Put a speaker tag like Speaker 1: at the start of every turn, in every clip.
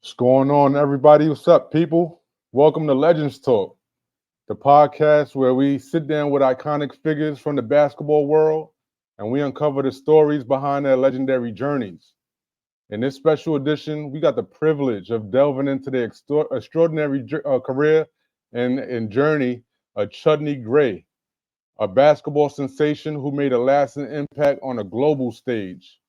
Speaker 1: What's going on, everybody? What's up, people? Welcome to Legends Talk, the podcast where we sit down with iconic figures from the basketball world and we uncover the stories behind their legendary journeys. In this special edition, we got the privilege of delving into the extraordinary career and journey of Chudney Gray, a basketball sensation who made a lasting impact on a global stage.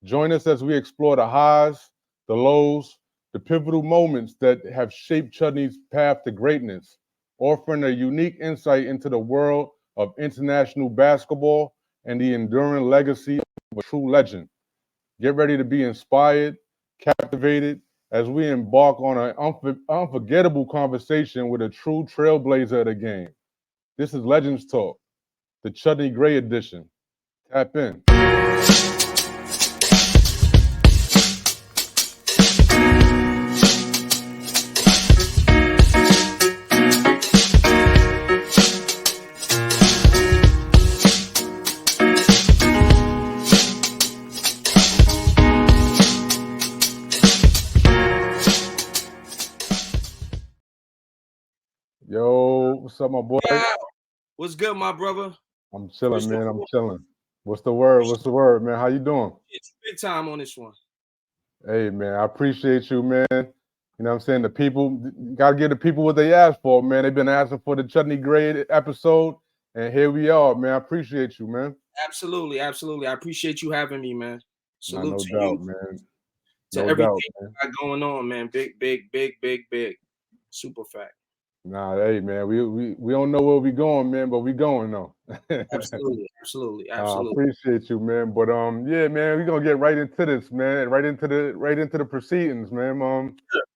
Speaker 1: Join us as we explore the highs, the lows, the pivotal moments that have shaped Chudney's path to greatness, offering a unique insight into the world of international basketball and the enduring legacy of a true legend. Get ready to be inspired, captivated, as we embark on an unforgettable conversation with a true trailblazer of the game. This is Legends Talk, the Chudney Gray edition. Tap in. Yo, what's up, my boy?
Speaker 2: Yeah. What's good, my brother?
Speaker 1: I'm chilling,
Speaker 2: What's the
Speaker 1: man. I'm chilling. What's the word? What's the word, man? How you doing?
Speaker 2: it's big time on this one?
Speaker 1: Hey, man, I appreciate you, man. You know what I'm saying? The people, got to give the people what they asked for, man. They've been asking for the Chutney Gray episode, and here we are, man. I appreciate you, man.
Speaker 2: Absolutely, absolutely. I appreciate you having me, man.
Speaker 1: Nah,
Speaker 2: Salute
Speaker 1: no
Speaker 2: to you,
Speaker 1: doubt, man.
Speaker 2: to
Speaker 1: No
Speaker 2: everything
Speaker 1: doubt,
Speaker 2: you
Speaker 1: man.
Speaker 2: got going on, man. Big. Super fact.
Speaker 1: Nah, hey, man, we don't know where we going, man, but we going though. I
Speaker 2: Absolutely.
Speaker 1: appreciate you, man. But yeah, man, we're gonna get right into this, man. Right into the proceedings, man.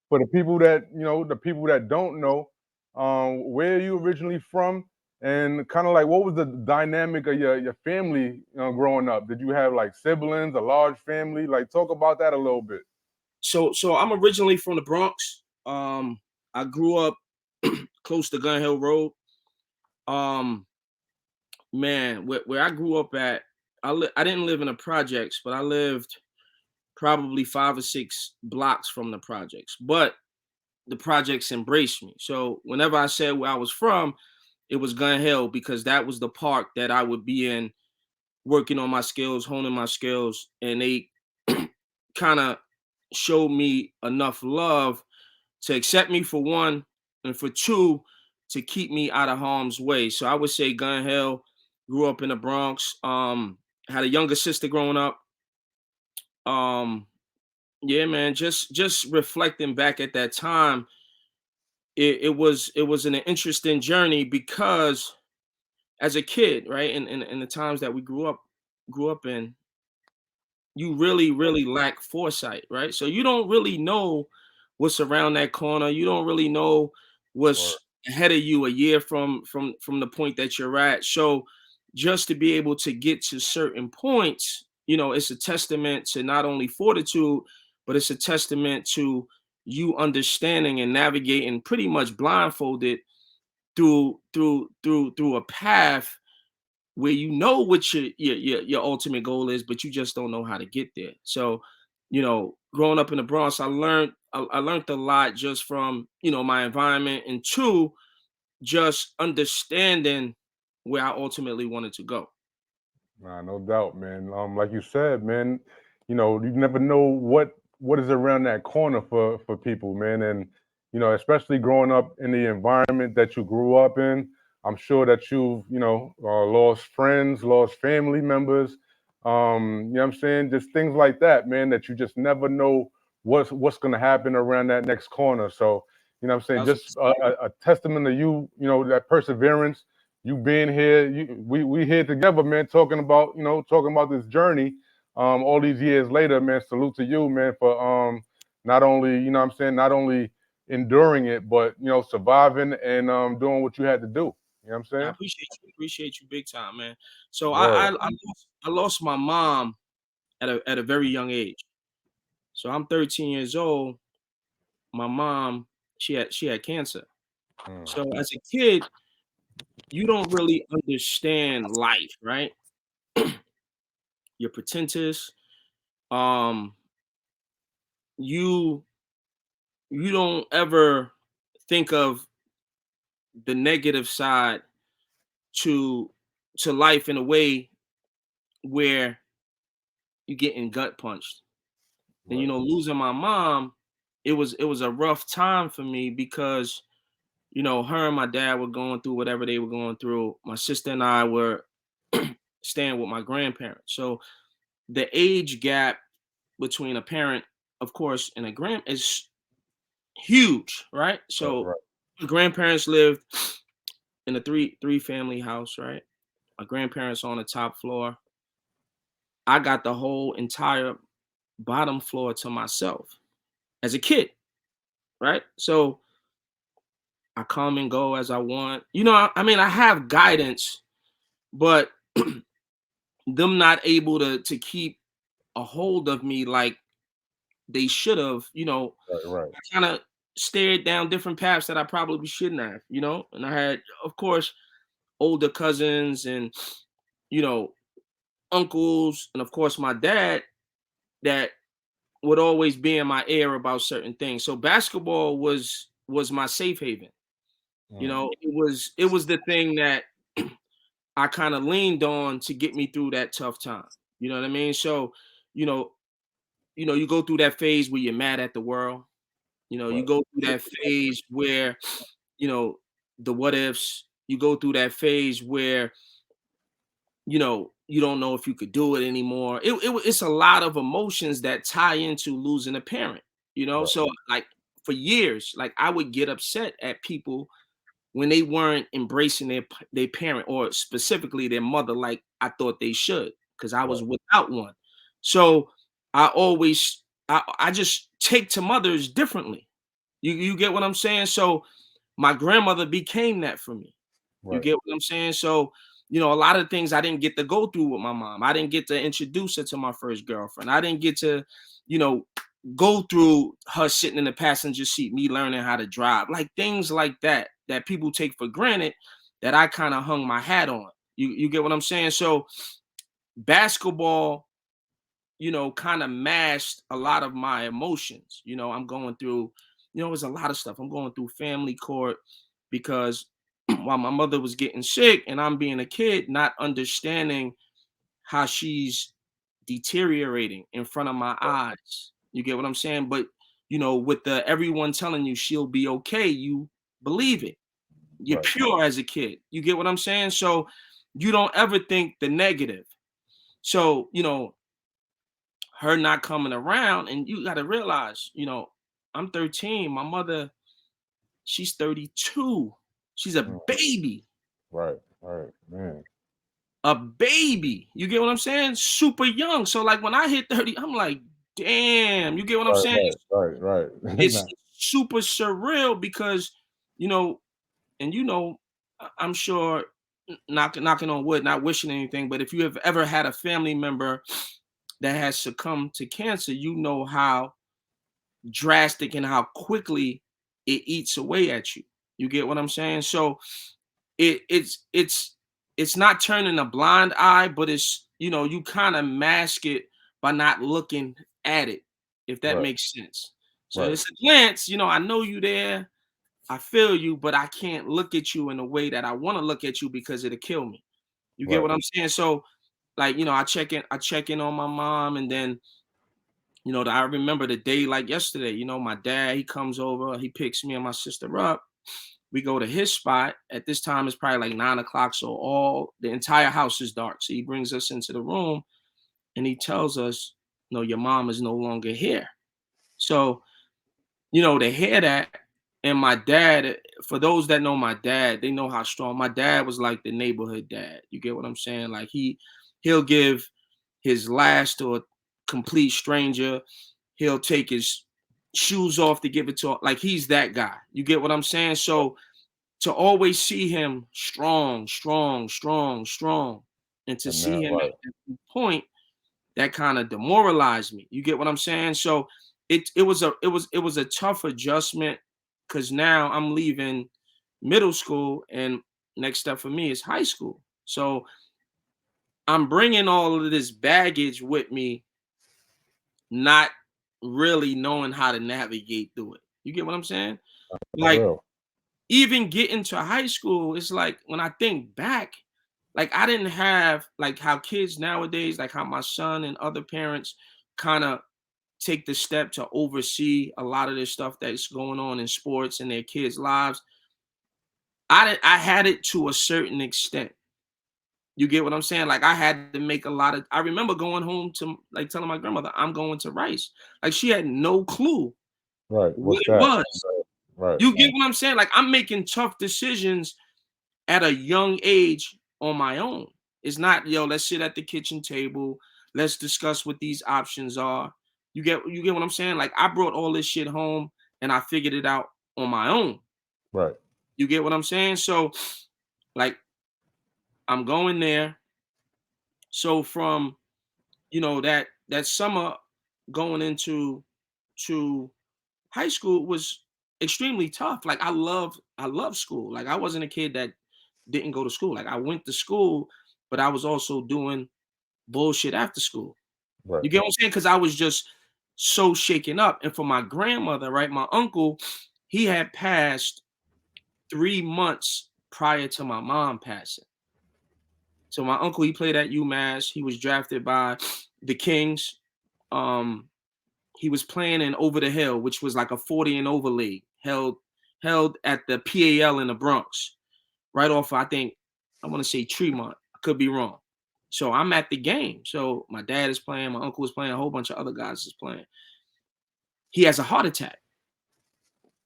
Speaker 1: For the people that the people that don't know, where are you originally from, and kind of like what was the dynamic of your family, growing up? Did you have like siblings, a large family? Like, talk about that a little bit.
Speaker 2: So I'm originally from the Bronx. I grew up close to Gun Hill Road. Um, man, where I grew up at, I didn't live in the projects, but I lived probably 5 or 6 blocks from the projects. But the projects embraced me. So whenever I said where I was from, it was Gun Hill because that was the park that I would be in, working on my skills, honing my skills, and they kind of showed me enough love to accept me for one, and for two, to keep me out of harm's way. So I would say Gun Hill. Grew up in the Bronx. Had a younger sister growing up. Um, yeah, man. Just reflecting back at that time, it was an interesting journey because as a kid, right, in the times that we grew up in, you really lack foresight, right? So you don't really know what's around that corner. You don't really know
Speaker 1: Or
Speaker 2: what's ahead of you a year from the point that you're at. So just to be able to get to certain points, it's a testament to not only fortitude, but it's a testament to you understanding and navigating pretty much blindfolded through a path where you know what your ultimate goal is, but you just don't know how to get there. So, growing up in the Bronx, I learned a lot just from my environment, and two, just understanding where I ultimately wanted to go.
Speaker 1: Nah, no doubt, man. Like you said, man, you never know what is around that corner for people, man. And especially growing up in the environment that you grew up in, I'm sure that you've, lost friends, lost family members. You know what I'm saying? Just things like that, man, that you just never know what's gonna happen around that next corner. So, I'm saying,
Speaker 2: That's
Speaker 1: just a testament to you, that perseverance, you being here. We here together, man, talking about this journey. All these years later, man. Salute to you, man, for not only what I'm saying, not only enduring it, but surviving and doing what you had to do. You know what I'm
Speaker 2: I
Speaker 1: saying?
Speaker 2: appreciate you big time, man. So I
Speaker 1: Word.
Speaker 2: I, I lost I lost my mom at a very young age. So I'm 13 years old. My mom, she had cancer.
Speaker 1: Mm.
Speaker 2: So as a kid, you don't really understand life, right? You're pretentious. Um, you you don't ever think of the negative side to life in a way where you're getting gut punched. And
Speaker 1: Right.
Speaker 2: losing my mom, it was a rough time for me because her and my dad were going through whatever they were going through. My sister and I were staying with my grandparents. So the age gap between a parent, of course, and a grand is huge, right?
Speaker 1: Right.
Speaker 2: So
Speaker 1: Right.
Speaker 2: my grandparents lived in a three family house, right? My grandparents on the top floor. I got the whole entire bottom floor to myself as a kid, right? So I come and go as I want. I mean, I have guidance, but them not able to keep a hold of me like they should have,
Speaker 1: Right. Right.
Speaker 2: I kind of stared down different paths that I probably shouldn't have, and I had, of course, older cousins and, you know, uncles, and of course my dad that would always be in my ear about certain things. So basketball was my safe haven.
Speaker 1: Mm.
Speaker 2: It was the thing that I kind of leaned on to get me through that tough time. You know what I mean? So, you know, you go through that phase where you're mad at the world. You
Speaker 1: Right.
Speaker 2: go through that phase where, you know, the what ifs. You go through that phase where, you don't know if you could do it anymore. It's a lot of emotions that tie into losing a parent.
Speaker 1: Right.
Speaker 2: So like for years, like I would get upset at people when they weren't embracing their parent or specifically their mother like I thought they should because I
Speaker 1: Right.
Speaker 2: was without one. So I always I just take to mothers differently. You get what I'm saying? So my grandmother became that for me. You
Speaker 1: Right.
Speaker 2: get what I'm saying? So, a lot of things I didn't get to go through with my mom. I didn't get to introduce her to my first girlfriend. I didn't get to, you know, go through her sitting in the passenger seat, me learning how to drive, like things like that people take for granted that I kind of hung my hat on. You get what I'm saying? So basketball, kind of masked a lot of my emotions. I'm going through, there's a lot of stuff. I'm going through family court because while my mother was getting sick and I'm being a kid, not understanding how she's deteriorating in front of my eyes. You get what I'm saying? But with the everyone telling you she'll be okay, you believe it. You're
Speaker 1: Right.
Speaker 2: pure as a kid. You get what I'm saying? So you don't ever think the negative. So, her not coming around, and you got to realize, I'm 13. My mother, she's 32. She's a
Speaker 1: Mm.
Speaker 2: baby.
Speaker 1: Right. Right. Man.
Speaker 2: A baby. You get what I'm saying? Super young. So like when I hit 30, I'm like, damn. You get what I'm
Speaker 1: Right.
Speaker 2: saying?
Speaker 1: Right. Right. Right.
Speaker 2: It's
Speaker 1: Nah.
Speaker 2: super surreal because, you know, and I'm sure knocking on wood, not wishing anything, but if you have ever had a family member that has succumbed to cancer, you know how drastic and how quickly it eats away at you. You get what I'm saying? So it's not turning a blind eye, but it's you kind of mask it by not looking at it, if that
Speaker 1: Right.
Speaker 2: makes sense. So
Speaker 1: Right.
Speaker 2: it's a glance, I know you there, I feel you, but I can't look at you in a way that I want to look at you because it'll kill me. You get
Speaker 1: Right.
Speaker 2: what I'm saying? So like, I check in on my mom, and then I remember the day like yesterday. My dad, he comes over, he picks me and my sister up. We go to his spot. At this time, it's probably like 9 o'clock, so the entire house is dark. So he brings us into the room and he tells us, "No, your mom is no longer here." So to hear that, and my dad, for those that know my dad, they know how strong my dad was, like the neighborhood dad. You get what I'm saying? Like he'll give his last to a complete stranger. He'll take his shoes off to give it to, like, he's that guy. You get what I'm saying? So to always see him strong, strong, strong, strong, and to
Speaker 1: And
Speaker 2: see
Speaker 1: now,
Speaker 2: him at
Speaker 1: right.
Speaker 2: that point, that kind of demoralized me. You get what I'm saying? So it was a tough adjustment because now I'm leaving middle school, and next step for me is high school. So I'm bringing all of this baggage with me, not really knowing how to navigate through it. You get what I'm saying?
Speaker 1: For
Speaker 2: Like,
Speaker 1: real.
Speaker 2: even getting to high school, it's like when I think back, like I didn't have like how kids nowadays, like how my son and other parents kind of take the step to oversee a lot of this stuff that's going on in sports and their kids' lives. I had it to a certain extent. You get what I'm saying? Like I had to make a lot of. I remember going home to like telling my grandmother I'm going to Rice. Like she had no clue
Speaker 1: Right.
Speaker 2: what
Speaker 1: What's
Speaker 2: it
Speaker 1: that?
Speaker 2: was.
Speaker 1: Right.
Speaker 2: You get what I'm saying? Like I'm making tough decisions at a young age on my own. It's not, yo, let's sit at the kitchen table, let's discuss what these options are. You get what I'm saying? Like I brought all this shit home and I figured it out on my own.
Speaker 1: Right.
Speaker 2: You get what I'm saying? So like I'm going there. So from that summer going into to high school was extremely tough. Like I love school. Like I wasn't a kid that didn't go to school. Like I went to school, but I was also doing bullshit after school.
Speaker 1: Right.
Speaker 2: You get what I'm saying? Because I was just so shaken up. And for my grandmother, right, my uncle, he had passed 3 months prior to my mom passing. So my uncle, he played at UMass. He was drafted by the Kings. Um, he was playing in Over the Hill, which was like a 40 and over league held at the PAL in the Bronx, right off, I think, I want to say Tremont. I could be wrong. So I'm at the game. So my dad is playing, my uncle is playing, a whole bunch of other guys is playing. He has a heart attack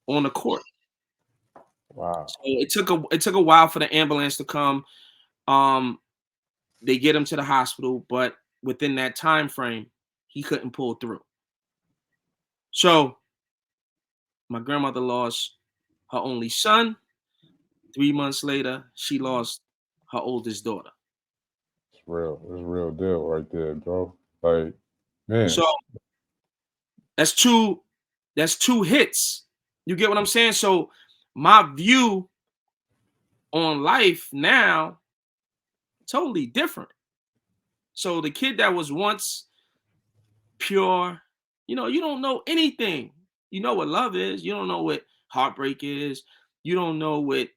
Speaker 2: on the court.
Speaker 1: Wow.
Speaker 2: So it took a while for the ambulance to come. Um, they get him to the hospital, but within that time frame, he couldn't pull through. So my grandmother lost her only son. 3 months later, she lost her oldest daughter.
Speaker 1: It's real. It's a real deal right there, bro. Like, man.
Speaker 2: So that's two hits. You get what I'm saying? So my view on life now totally different. So the kid that was once pure, you don't know anything. You know what love is. You don't know what heartbreak is. You don't know what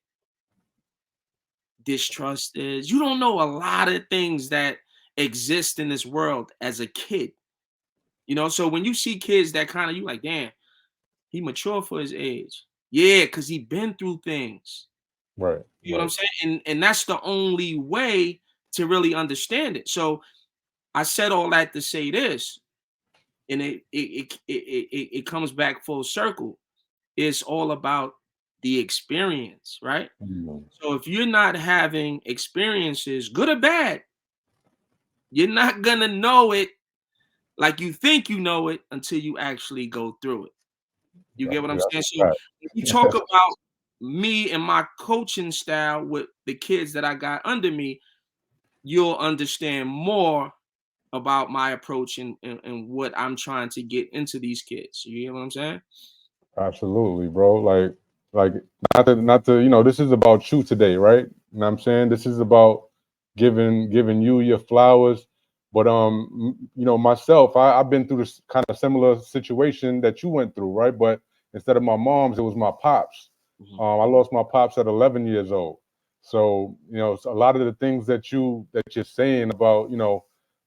Speaker 2: distrust is. You don't know a lot of things that exist in this world as a kid. So when you see kids that kind of you like, damn, he mature for his age. Yeah, because he been through things.
Speaker 1: Right.
Speaker 2: You know what I'm
Speaker 1: Right.
Speaker 2: saying? And that's the only way to really understand it. So I said all that to say this, and it comes back full circle. It's all about the experience, right?
Speaker 1: Mm.
Speaker 2: So if you're not having experiences, good or bad, you're not gonna know it like you think you know it until you actually go through it. You get what I'm
Speaker 1: That's
Speaker 2: saying?
Speaker 1: a
Speaker 2: So
Speaker 1: fact.
Speaker 2: when you talk about me and my coaching style with the kids that I got under me, you'll understand more about my approach and what I'm trying to get into these kids. You get what I'm saying?
Speaker 1: Absolutely, bro. Like not to, this is about you today, right? You know what I'm saying? This is about giving you your flowers. But myself, I've been through this kind of similar situation that you went through, right? But instead of my mom's, it was my pops.
Speaker 2: Mhm.
Speaker 1: I lost my pops at 11 years old. So, so a lot of the things that you're saying about,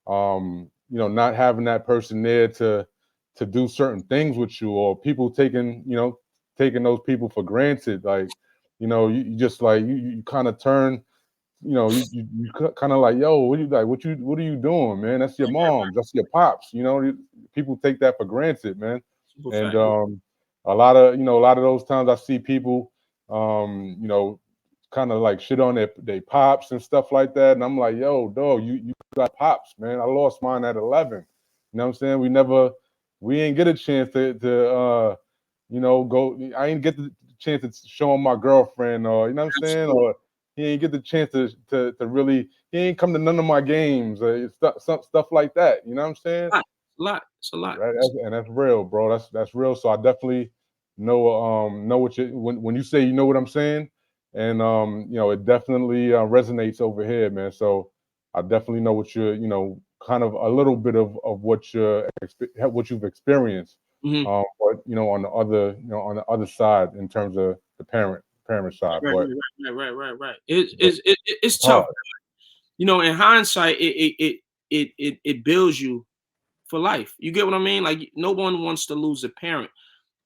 Speaker 1: not having that person there to do certain things with you, or people taking those people for granted, like, you just like you kind of turn, you kind of like, yo, what are you doing, man? That's your mom, that's your pops. People take that for granted, man.
Speaker 2: Super
Speaker 1: And
Speaker 2: fact.
Speaker 1: a lot of those times I see people, kind of like shit on their pops and stuff like that, and I'm like, yo, dog, you got pops, man. I lost mine at 11. You know what I'm saying? We ain't get a chance to go. I ain't get the chance to show him my girlfriend, or, you know what I'm saying,
Speaker 2: Absolutely.
Speaker 1: or he ain't get the chance to really. He ain't come to none of my games, stuff like that. You know what I'm saying?
Speaker 2: A lot. It's a lot.
Speaker 1: And that's real, bro. That's real. So I definitely know what you when you say, you know what I'm saying, and it definitely resonates over here, man. So I definitely know what you're, kind of a little bit of what you've experienced.
Speaker 2: Mm-hmm.
Speaker 1: But on the other side, in terms of the parent side,
Speaker 2: Right,
Speaker 1: but
Speaker 2: right.
Speaker 1: but
Speaker 2: It's
Speaker 1: it's hard.
Speaker 2: tough. In hindsight, it builds you for life. You get what I mean? Like no one wants to lose a parent,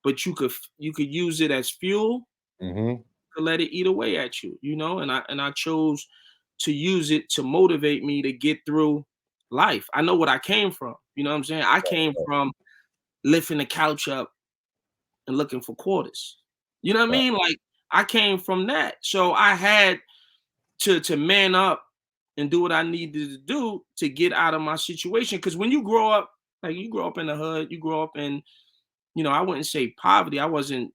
Speaker 2: but you could use it as fuel
Speaker 1: Hmm.
Speaker 2: to let it eat away at you. And I chose to use it to motivate me to get through life. I know what I came from. You know what I'm saying? I came from lifting the couch up and looking for quarters. You know what I
Speaker 1: Right,
Speaker 2: mean? Like I came from that. So I had to man up and do what I needed to do to get out of my situation. Because when you grow up, like you grow up in the hood, you grow up in, I wouldn't say poverty. I wasn't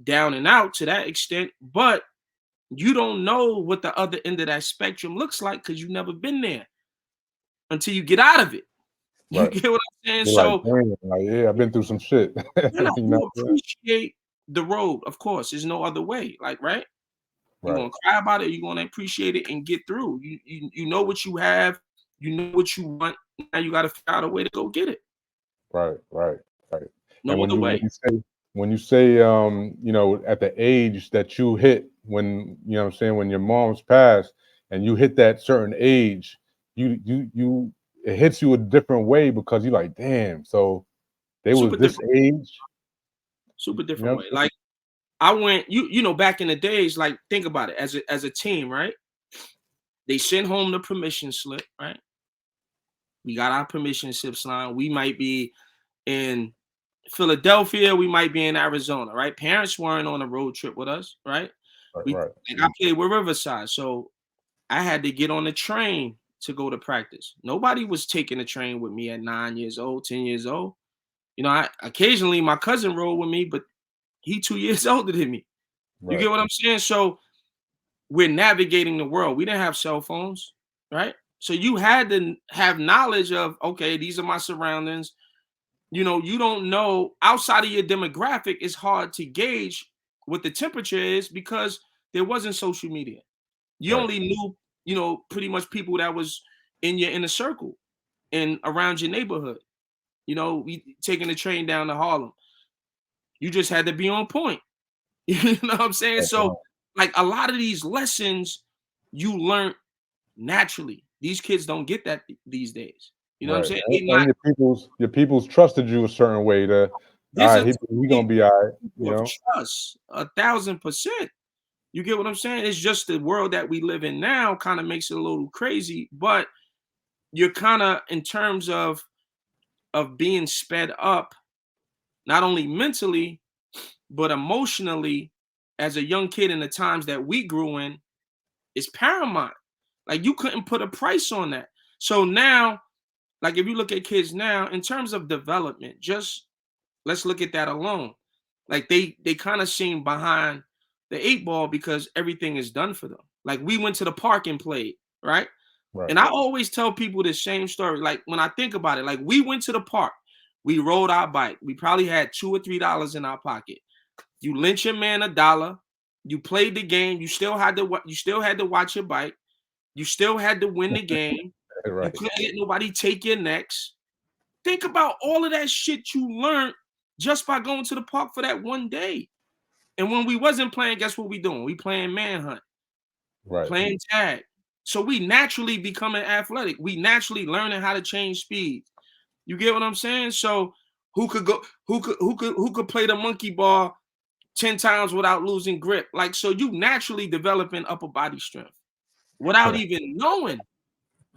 Speaker 2: down and out to that extent, but you don't know what the other end of that spectrum looks like because you've never been there until you get out of it. You
Speaker 1: right.
Speaker 2: get what I'm saying?
Speaker 1: You're like,
Speaker 2: So
Speaker 1: damn, like, yeah, I've been through some shit.
Speaker 2: yeah,
Speaker 1: You know
Speaker 2: you
Speaker 1: what I'm saying?
Speaker 2: appreciate the road. Of course, there's no other way. Like, right? You're
Speaker 1: Right,
Speaker 2: gonna cry about it, you're gonna appreciate it and get through. You know what you have, you know what you want. Now you gotta figure out a way to go get it.
Speaker 1: right. And
Speaker 2: No other way.
Speaker 1: when you say at the age that you hit, when you know what I'm saying, when your mom's passed and you hit that certain age, you it hits you a different way because you're like, damn, so they was
Speaker 2: Super
Speaker 1: this
Speaker 2: different,
Speaker 1: age,
Speaker 2: super
Speaker 1: you know
Speaker 2: different
Speaker 1: what
Speaker 2: way.
Speaker 1: I'm
Speaker 2: Like I went, back in the days, like think about it, as a team, right? They send home the permission slip, right? We got our permission slip signed. We might be in Philadelphia, we might be in Arizona, right? Parents weren't on a road trip with us, right?
Speaker 1: saying?
Speaker 2: We
Speaker 1: Right,
Speaker 2: like I played with Riverside, so I had to get on the train to go to practice. Nobody was taking the train with me at 9 years old, 10 years old. I occasionally my cousin rode with me, but he 2 years older than me. You
Speaker 1: right,
Speaker 2: get what I'm saying? So we're navigating the world. We didn't have cell phones, right? So you had to have knowledge of, okay, these are my surroundings. You don't know outside of your demographic, it's hard to gauge what the temperature is because there wasn't social media. You
Speaker 1: right,
Speaker 2: only knew, pretty much people that was in your inner circle and around your neighborhood. We taking the train down to Harlem. You just had to be on point. You know what I'm saying? So,
Speaker 1: right.
Speaker 2: like a lot of these lessons you learn naturally. These kids don't get that these days. You know what I'm
Speaker 1: Right.
Speaker 2: saying?
Speaker 1: And
Speaker 2: They not
Speaker 1: your people's trusted you a certain way to, all
Speaker 2: there's
Speaker 1: right,
Speaker 2: a
Speaker 1: he gonna be all right, you
Speaker 2: of
Speaker 1: know?
Speaker 2: trust, 1,000%. You get what I'm saying? It's just the world that we live in now kind of makes it a little crazy, but you're kind of in terms of being sped up, not only mentally but emotionally, as a young kid in the times that we grew in, is paramount. Like you couldn't put a price on that. So now, like if you look at kids now, in terms of development, just let's look at that alone. Like they kind of seem behind the eight ball because everything is done for them. Like we went to the park and played, right?
Speaker 1: Right,
Speaker 2: And I always tell people the same story. Like when I think about it, like we went to the park, we rode our bike, we probably had $2 or $3 in our pocket. You lent your man $1. You played the game. You still had to watch your bike. You still had to win the game. You
Speaker 1: right,
Speaker 2: couldn't let nobody take your necks. Think about all of that shit you learned just by going to the park for that one day. And when we wasn't playing, guess what we doing? We playing manhunt,
Speaker 1: right,
Speaker 2: playing tag. So we naturally becoming athletic. We naturally learning how to change speeds. You get what I'm saying? So who could play the monkey ball 10 times without losing grip? Like so you naturally developing upper body strength without even knowing.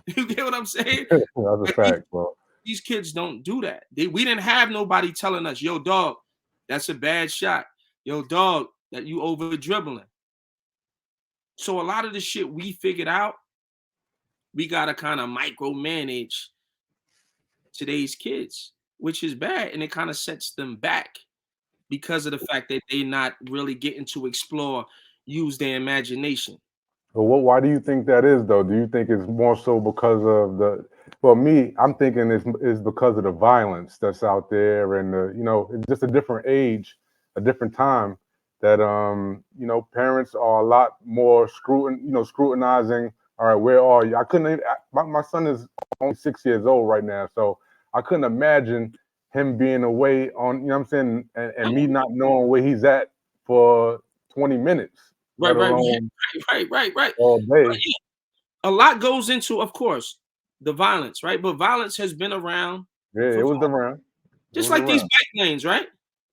Speaker 2: You get what I'm saying?
Speaker 1: That's a
Speaker 2: Like
Speaker 1: fact, bro.
Speaker 2: these kids don't do that. We didn't have nobody telling us, yo, dog, that's a bad shot. Yo, dog, that you over dribbling. So a lot of the shit we figured out, we gotta kind of micromanage today's kids, which is bad. And it kind of sets them back because of the fact that they're not really getting to explore, use their imagination.
Speaker 1: But why do you think that is, though? Do you think it's more so because of well, me, I'm thinking it's because of the violence that's out there, and it's just a different age, a different time that parents are a lot more scrutinizing. All right, where are you? I couldn't. My son is only 6 years old right now, so I couldn't imagine him being away on, you know what I'm saying, and me
Speaker 2: Oh,
Speaker 1: not knowing where he's at for 20 minutes, let
Speaker 2: right, yeah,
Speaker 1: alone
Speaker 2: right.
Speaker 1: all
Speaker 2: But
Speaker 1: day.
Speaker 2: yeah, a lot goes into, of course, the violence, right? But violence has been around
Speaker 1: Yeah,
Speaker 2: for
Speaker 1: it was around. It
Speaker 2: just
Speaker 1: was
Speaker 2: like these
Speaker 1: around.
Speaker 2: bike lanes, right?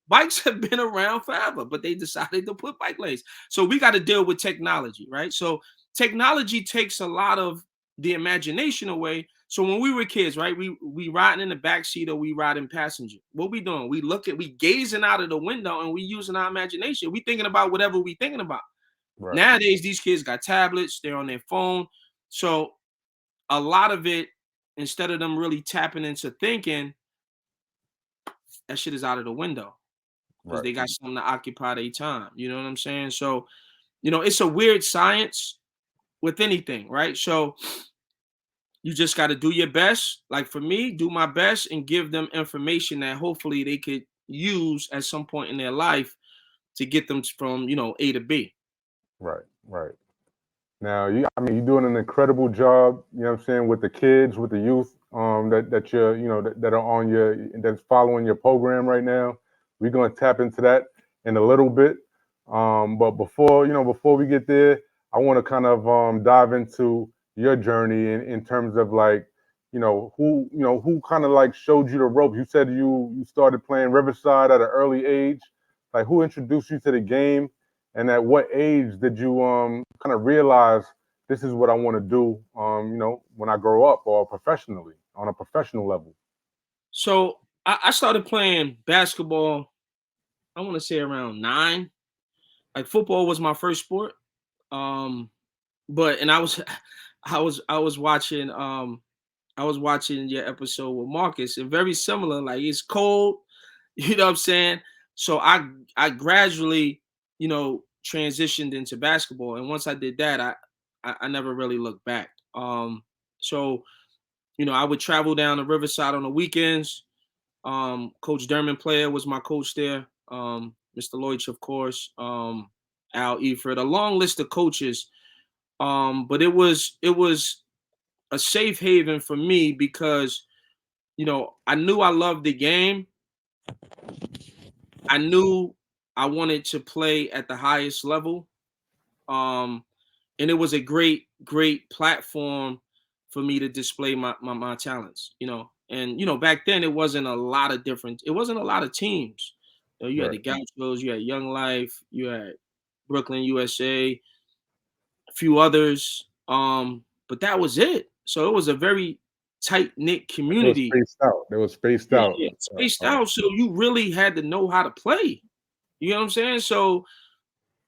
Speaker 2: Bikes have been around forever, but they decided to put bike lanes. So we got to deal with technology, right? So technology takes a lot of the imagination away. So when we were kids, right, we riding in the back seat or we riding passenger. What we doing? We gazing out of the window and we using our imagination. We thinking about whatever we thinking about.
Speaker 1: Right,
Speaker 2: Nowadays, these kids got tablets, they're on their phone. So a lot of it, instead of them really tapping into thinking, that shit is out of the window because
Speaker 1: right,
Speaker 2: they got something to occupy their time. You know what I'm saying? So, it's a weird science with anything, right? So you just got to do your best. Like for me, do my best and give them information that hopefully they could use at some point in their life to get them from, A to B.
Speaker 1: right, right. Now, I mean, you're doing an incredible job, you know what I'm saying, with the kids, with the youth, that you're, that are on that's following your program right now. We're going to tap into that in a little bit. But before we get there, I want to kind of dive into your journey in terms of like, who kind of like showed you the ropes. You said you started playing Riverside at an early age. Like, who introduced you to the game? And at what age did you kind of realize this is what I want to do, when I grow up or professionally on a professional level?
Speaker 2: So I started playing basketball, I want to say around 9. Like football was my first sport. Um, but and I was I was watching your episode with Marcus, and very similar. Like it's cold, you know what I'm saying? So I gradually, transitioned into basketball, and once I did that, I never really looked back. So I would travel down to Riverside on the weekends. Coach Derman Player was my coach there. Mr. Leutch, of course. Al Eford, a long list of coaches. But it was a safe haven for me because I knew I loved the game. I knew I wanted to play at the highest level. Um, and it was a great platform for me to display my talents, And back then it wasn't a lot of teams. You had
Speaker 1: Right.
Speaker 2: the Gauchos, you had Young Life, you had Brooklyn USA, a few others. But that was it. So it was a very tight knit
Speaker 1: It was
Speaker 2: community.
Speaker 1: spaced out. It was spaced
Speaker 2: Yeah,
Speaker 1: out.
Speaker 2: spaced out. So you really had to know how to play. You know what I'm saying? So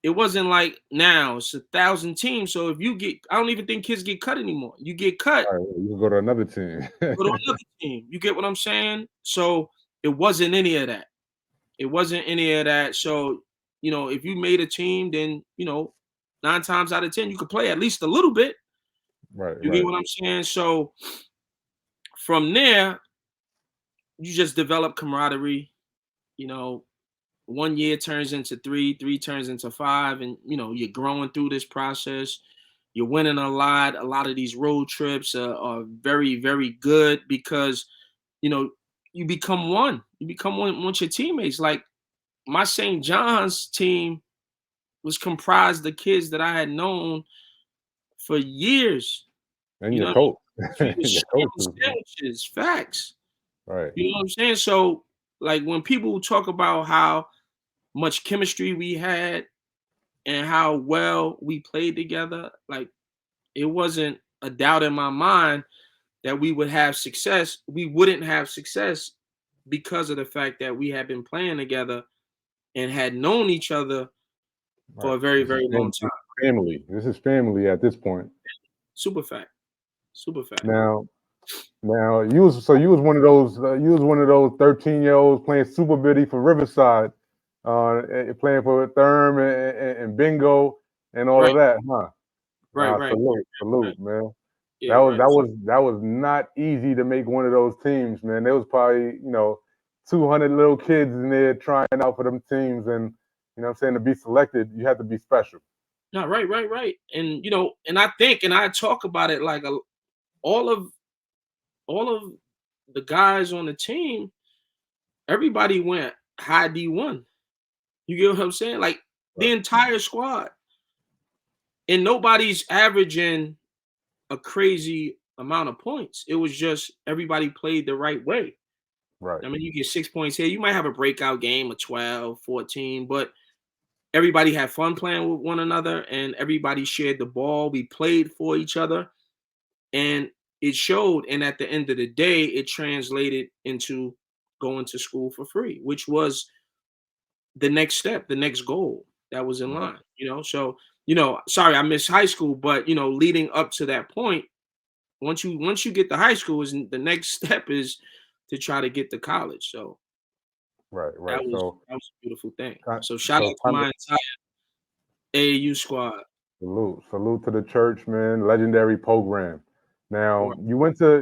Speaker 2: it wasn't like now it's 1,000 teams. So if you get, I don't even think kids get cut anymore. You get cut,
Speaker 1: All right, you can go to another team.
Speaker 2: go to another team. You get what I'm saying? So it wasn't any of that. It wasn't any of that. So if you made a team, then 9 times out of 10 you could play at least a little bit.
Speaker 1: Right,
Speaker 2: You get
Speaker 1: right,
Speaker 2: what I'm saying? So from there, you just develop camaraderie. You know, 1 year turns into 3, 3 turns into 5, and you're growing through this process. You're winning a lot. A lot of these road trips are very, very good because you know you become one. You become one with your teammates. Like my St. John's team was comprised of kids that I had known for years.
Speaker 1: and
Speaker 2: You
Speaker 1: your
Speaker 2: know, what I mean?
Speaker 1: coach,
Speaker 2: We were
Speaker 1: your
Speaker 2: sharing
Speaker 1: coach was
Speaker 2: sandwiches, facts.
Speaker 1: right.
Speaker 2: You know what I'm saying? So, like when people talk about how much chemistry we had and how well we played together, like it wasn't a doubt in my mind that we would have success. We wouldn't have success because of the fact that we had been playing together and had known each other
Speaker 1: Right.
Speaker 2: for a very,
Speaker 1: This is
Speaker 2: very long time.
Speaker 1: family. This is family at this point.
Speaker 2: Super fact. Super fact.
Speaker 1: Now, now you was one of those 13-year-olds playing Super Biddy for Riverside, playing for Therm and Bingo and all
Speaker 2: Right,
Speaker 1: of that, huh?
Speaker 2: right, right, right.
Speaker 1: Salute, man.
Speaker 2: Yeah, right.
Speaker 1: That was not easy to make one of those teams, man. There was probably 200 little kids in there trying out for them teams, and what I'm saying, to be selected, you had to be special.
Speaker 2: No, right. And I think and I talk about it like all of all of the guys on the team, everybody went high D1. You get what I'm saying? Like the entire squad. And nobody's averaging a crazy amount of points. It was just everybody played the right way.
Speaker 1: Right.
Speaker 2: I mean, you get 6 points here. You might have a breakout game of 12, 14, but everybody had fun playing with one another and everybody shared the ball. We played for each other and it showed. And at the end of the day, it translated into going to school for free, which was the next step, the next goal that was in
Speaker 1: Right.
Speaker 2: line, So, sorry, I missed high school, but leading up to that point, once you get to high school, is the next step is to try to get to college. So
Speaker 1: Right.
Speaker 2: that
Speaker 1: Right.
Speaker 2: was
Speaker 1: So,
Speaker 2: that was a beautiful thing.
Speaker 1: kind
Speaker 2: So shout out to
Speaker 1: kind of
Speaker 2: my entire AAU squad.
Speaker 1: salute to the church, man. Legendary program.
Speaker 2: Or
Speaker 1: Now, you went to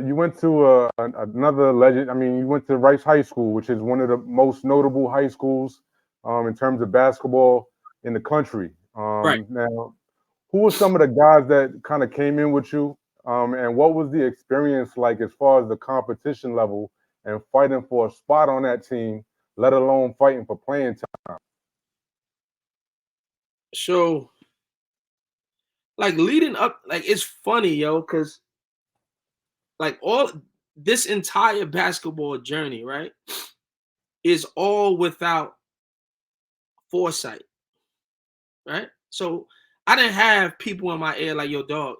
Speaker 1: another legend. I mean, you went to Rice High School, which is one of the most notable high schools in terms of basketball in the country.
Speaker 2: right.
Speaker 1: Now, who were some of the guys that kind of came in with you? And what was the experience like as far as the competition level and fighting for a spot on that team, let alone fighting for playing time?
Speaker 2: So like leading up, like it's funny, yo, because like all this entire basketball journey, right, is all without foresight, right? So I didn't have people in my ear like, yo, dog,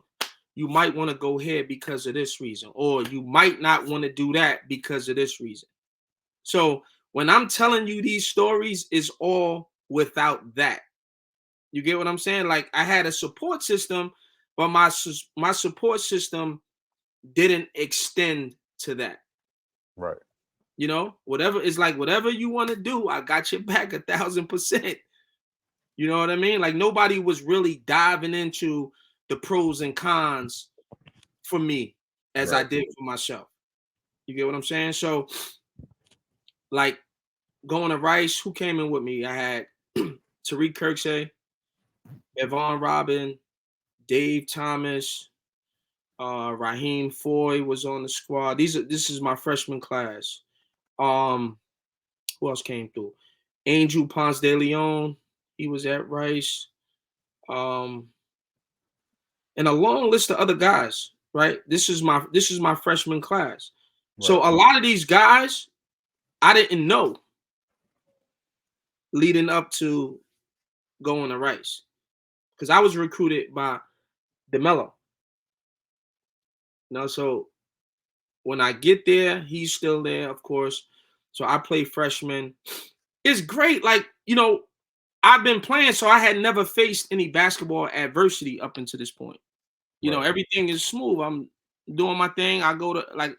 Speaker 2: you might want to go here because of this reason, or you might not want to do that because of this reason. So when I'm telling you these stories, is all without that. You get what I'm saying? Like I had a support system, but my support system didn't extend to that.
Speaker 1: Right.
Speaker 2: Whatever is like whatever you want to do, I got your back 1,000%. You know what I mean? Like nobody was really diving into the pros and cons for me as I
Speaker 1: Right.
Speaker 2: did for myself. You get what I'm saying? So, like going to Rice, who came in with me? I had Tariq Kirksey, Evon Robin, Dave Thomas, Raheem Foy was on the squad. This is my freshman class. Um, who else came through? Angel Ponce de Leon, he was at Rice. Um, and a long list of other guys, right? This is my freshman class.
Speaker 1: Right.
Speaker 2: So a lot of these guys I didn't know leading up to going to Rice because I was recruited by DeMello. So when I get there, he's still there, of course. So I play freshman. It's great. Like, I've been playing, so I had never faced any basketball adversity up until this point.
Speaker 1: Right.
Speaker 2: Everything is smooth. I'm doing my thing. I go to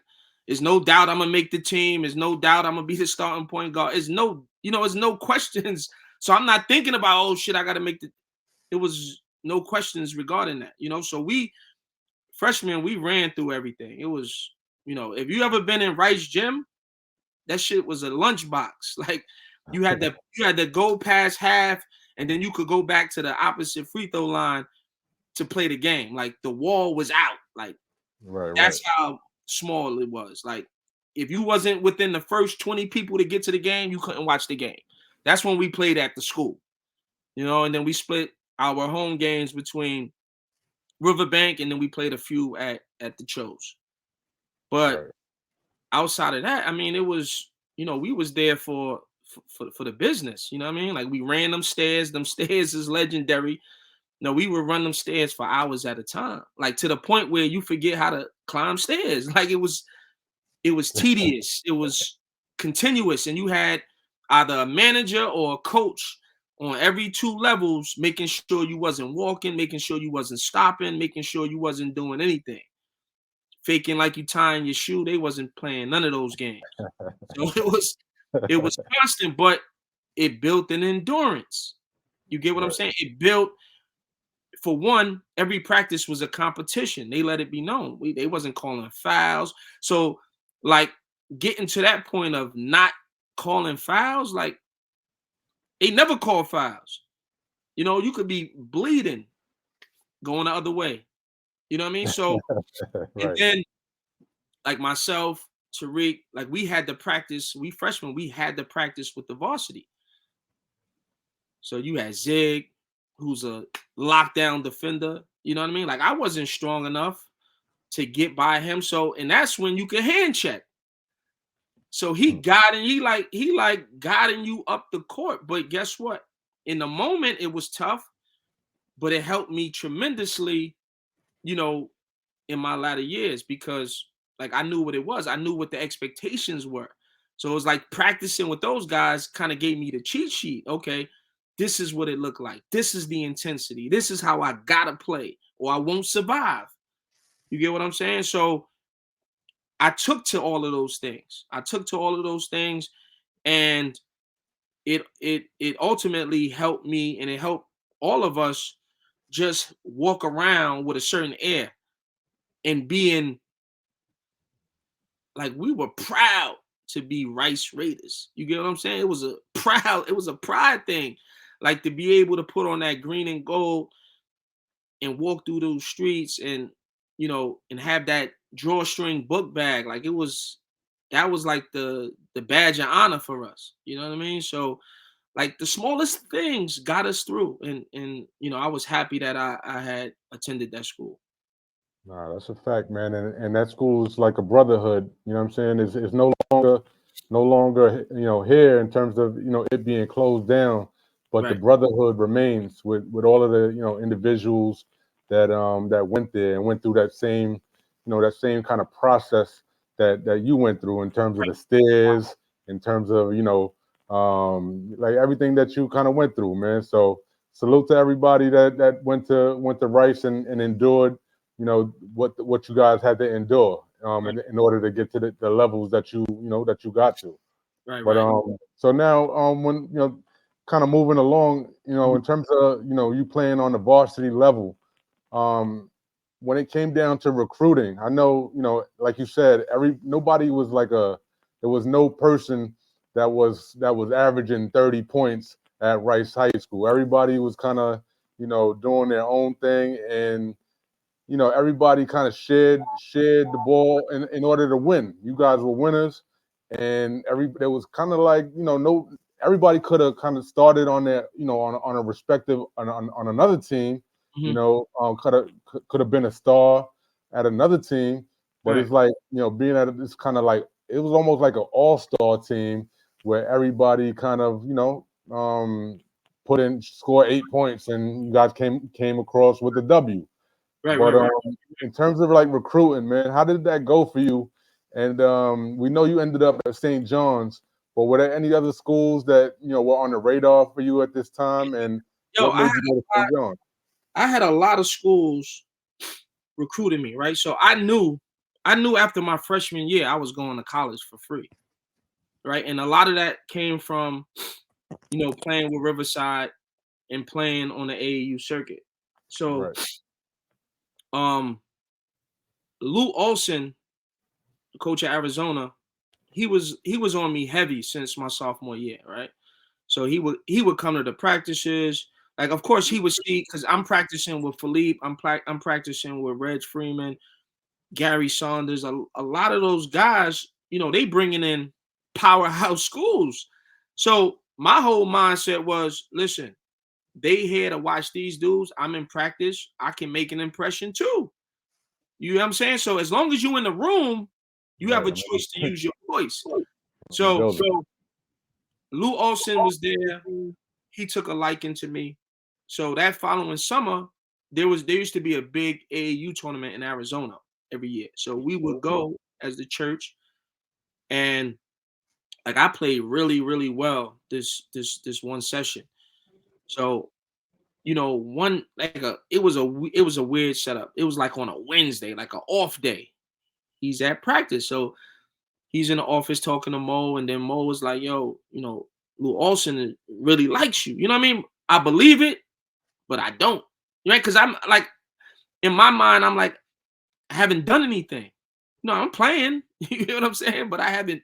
Speaker 2: there's no doubt I'm gonna make the team. There's no doubt I'm gonna be the starting point guard. There's no questions. So I'm not thinking about, oh shit, I gotta make the it was no questions regarding that. So we freshmen, we ran through everything. It was, if you ever been in Rice Gym, that shit was a lunchbox. Like you had to go past half, and then you could go back to the opposite free throw line to play the game. Like the wall was out. Like
Speaker 1: Right. Right.
Speaker 2: that's how small it was. Like if you wasn't within the first 20 people to get to the game, you couldn't watch the game. That's when we played at the school. And then we split our home games between Riverbank, and then we played a few at the Chos. But
Speaker 1: Right.
Speaker 2: outside of that, I mean, it was, we was there for the business. You know what I mean? Like we ran them stairs. Them stairs is legendary. No, we would run them stairs for hours at a time, like to the point where you forget how to climb stairs. Like it was tedious. It was continuous, and you had either a manager or a coach on every two levels, making sure you wasn't walking, making sure you wasn't stopping, making sure you wasn't doing anything, faking like you tying your shoe. They wasn't playing none of those games. So it was constant, but it built an endurance. You get what I'm
Speaker 1: Right.
Speaker 2: saying? It built, for one, every practice was a competition. They let it be known. They wasn't calling fouls. So, like, getting to that point of not calling fouls, like, they never call fouls. You could be bleeding going the other way. You know what I mean? So, and
Speaker 1: Right.
Speaker 2: then, like myself, Tariq, like we had to practice, we freshmen, we had to practice with the varsity. So you had Zig, who's a lockdown defender. You know what I mean? Like I wasn't strong enough to get by him. So, and that's when you can hand check. So he like guiding you up the court. But guess what? In the moment, it was tough, but it helped me tremendously, you know, in my latter years because like I knew what it was. I knew what the expectations were. So it was like practicing with those guys kind of gave me the cheat sheet. Okay, this is what it looked like. This is the intensity. This is how I gotta play, or I won't survive. You get what I'm saying? So I took to all of those things. I took to all of those things, and it ultimately helped me, and it helped all of us just walk around with a certain air and being like we were proud to be Rice Raiders. You get what I'm saying? It was a pride thing. Like to be able to put on that green and gold and walk through those streets and and have that drawstring book bag. Like that was like the badge of honor for us. You know what I mean? So like the smallest things got us through. And I was happy that I had attended that school.
Speaker 1: Nah, that's a fact, man. And that school is like a brotherhood. You know what I'm saying? It's no longer here in terms of it being closed down, but the
Speaker 2: Right.
Speaker 1: brotherhood remains with all of the individuals that went there and went through that same kind of process that you went through in terms of
Speaker 2: Right.
Speaker 1: the stairs, in terms of like everything that you kind of went through, man. So salute to everybody that went to Rice and endured what you guys had to endure
Speaker 2: Right.
Speaker 1: in order to get to the levels that you got to.
Speaker 2: Right.
Speaker 1: But
Speaker 2: Right.
Speaker 1: so now when kind of moving along,
Speaker 2: Mhm.
Speaker 1: in terms of you playing on the varsity level, um, when it came down to recruiting, I know like you said, nobody was like there was no person that was averaging 30 points at Rice High School. Everybody was kind of doing their own thing, and everybody kind of shared the ball in order to win. You guys were winners, and there was kind of like no everybody could have kind of started on their on a respective on another team.
Speaker 2: Mhm.
Speaker 1: Could have been a star at another team, but
Speaker 2: Right.
Speaker 1: it's like being at this kind of like it was almost like an all-star team where everybody kind of put in score 8 points and you guys came across with a W.
Speaker 2: Right.
Speaker 1: But
Speaker 2: Right. Right.
Speaker 1: in terms of like recruiting, man, how did that go for you? And we know you ended up at St. John's, but were there any other schools that were on the radar for you at this time? And
Speaker 2: Yo,
Speaker 1: what made you go to St. John's?
Speaker 2: I had a lot of schools recruiting me, right? So I knew after my freshman year I was going to college for free, right? And a lot of that came from, playing with Riverside and playing on the AAU circuit. So
Speaker 1: Right,
Speaker 2: um Lou Olson, the coach of Arizona, he was on me heavy since my sophomore year, right? So he would come to the practices. Like, of course, he would see because I'm practicing with Philippe, I'm practicing with Reg Freeman, Gary Saunders, a lot of those guys, they bringing in powerhouse schools. So my whole mindset was, listen, they here to watch these dudes. I'm in practice. I can make an impression too. You know what I'm saying? So as long as you in the room, you have
Speaker 1: right.
Speaker 2: a
Speaker 1: I mean,
Speaker 2: choice to use your voice.
Speaker 1: the
Speaker 2: So
Speaker 1: building.
Speaker 2: Lou Olson was there. He took a liking to me. So that following summer, there used to be a big AAU tournament in Arizona every year. So we would go as the church, and like I played really, really well this one session. So one like it was a weird setup. It was like on a Wednesday, like an off day. He's at practice, so he's in the office talking to Mo, and then Mo was like, "Yo, Lou Olson really likes you." You know what I mean? I believe it, but I don't. Right? Because I'm like in my mind, I'm like I haven't done anything. No, I'm playing. You know what I'm saying? But I haven't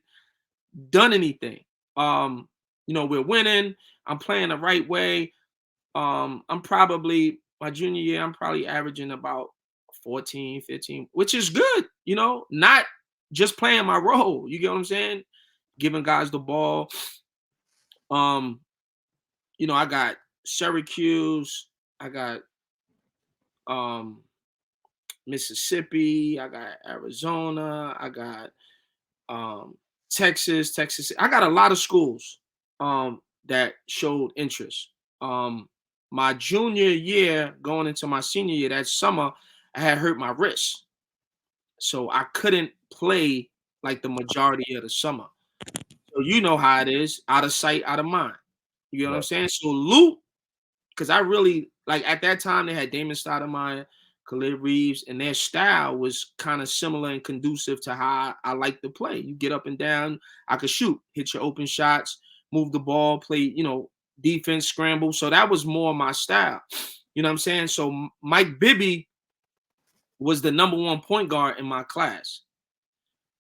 Speaker 2: done anything. Um, we're winning. I'm playing the right way. I'm probably my junior year, I'm probably averaging about 14, 15, which is good, not just playing my role. You get what I'm saying? Giving guys the ball. Um, I got Syracuse, I got um Mississippi, I got Arizona, I got um Texas. I got a lot of schools that showed interest. Um my junior year going into my senior year, that summer, I had hurt my wrist. So I couldn't play like the majority of the summer. So you know how it is, out of sight, out of mind. You know what I'm
Speaker 1: Right.
Speaker 2: saying? So Luke, because I really like at that time they had Damon Stoudemire, Khalid Reeves, and their style was kind of similar and conducive to how I like to play. You get up and down, I could shoot, hit your open shots, move the ball, play, defense, scramble. So that was more my style. You know what I'm saying? So Mike Bibby was the number one point guard in my class.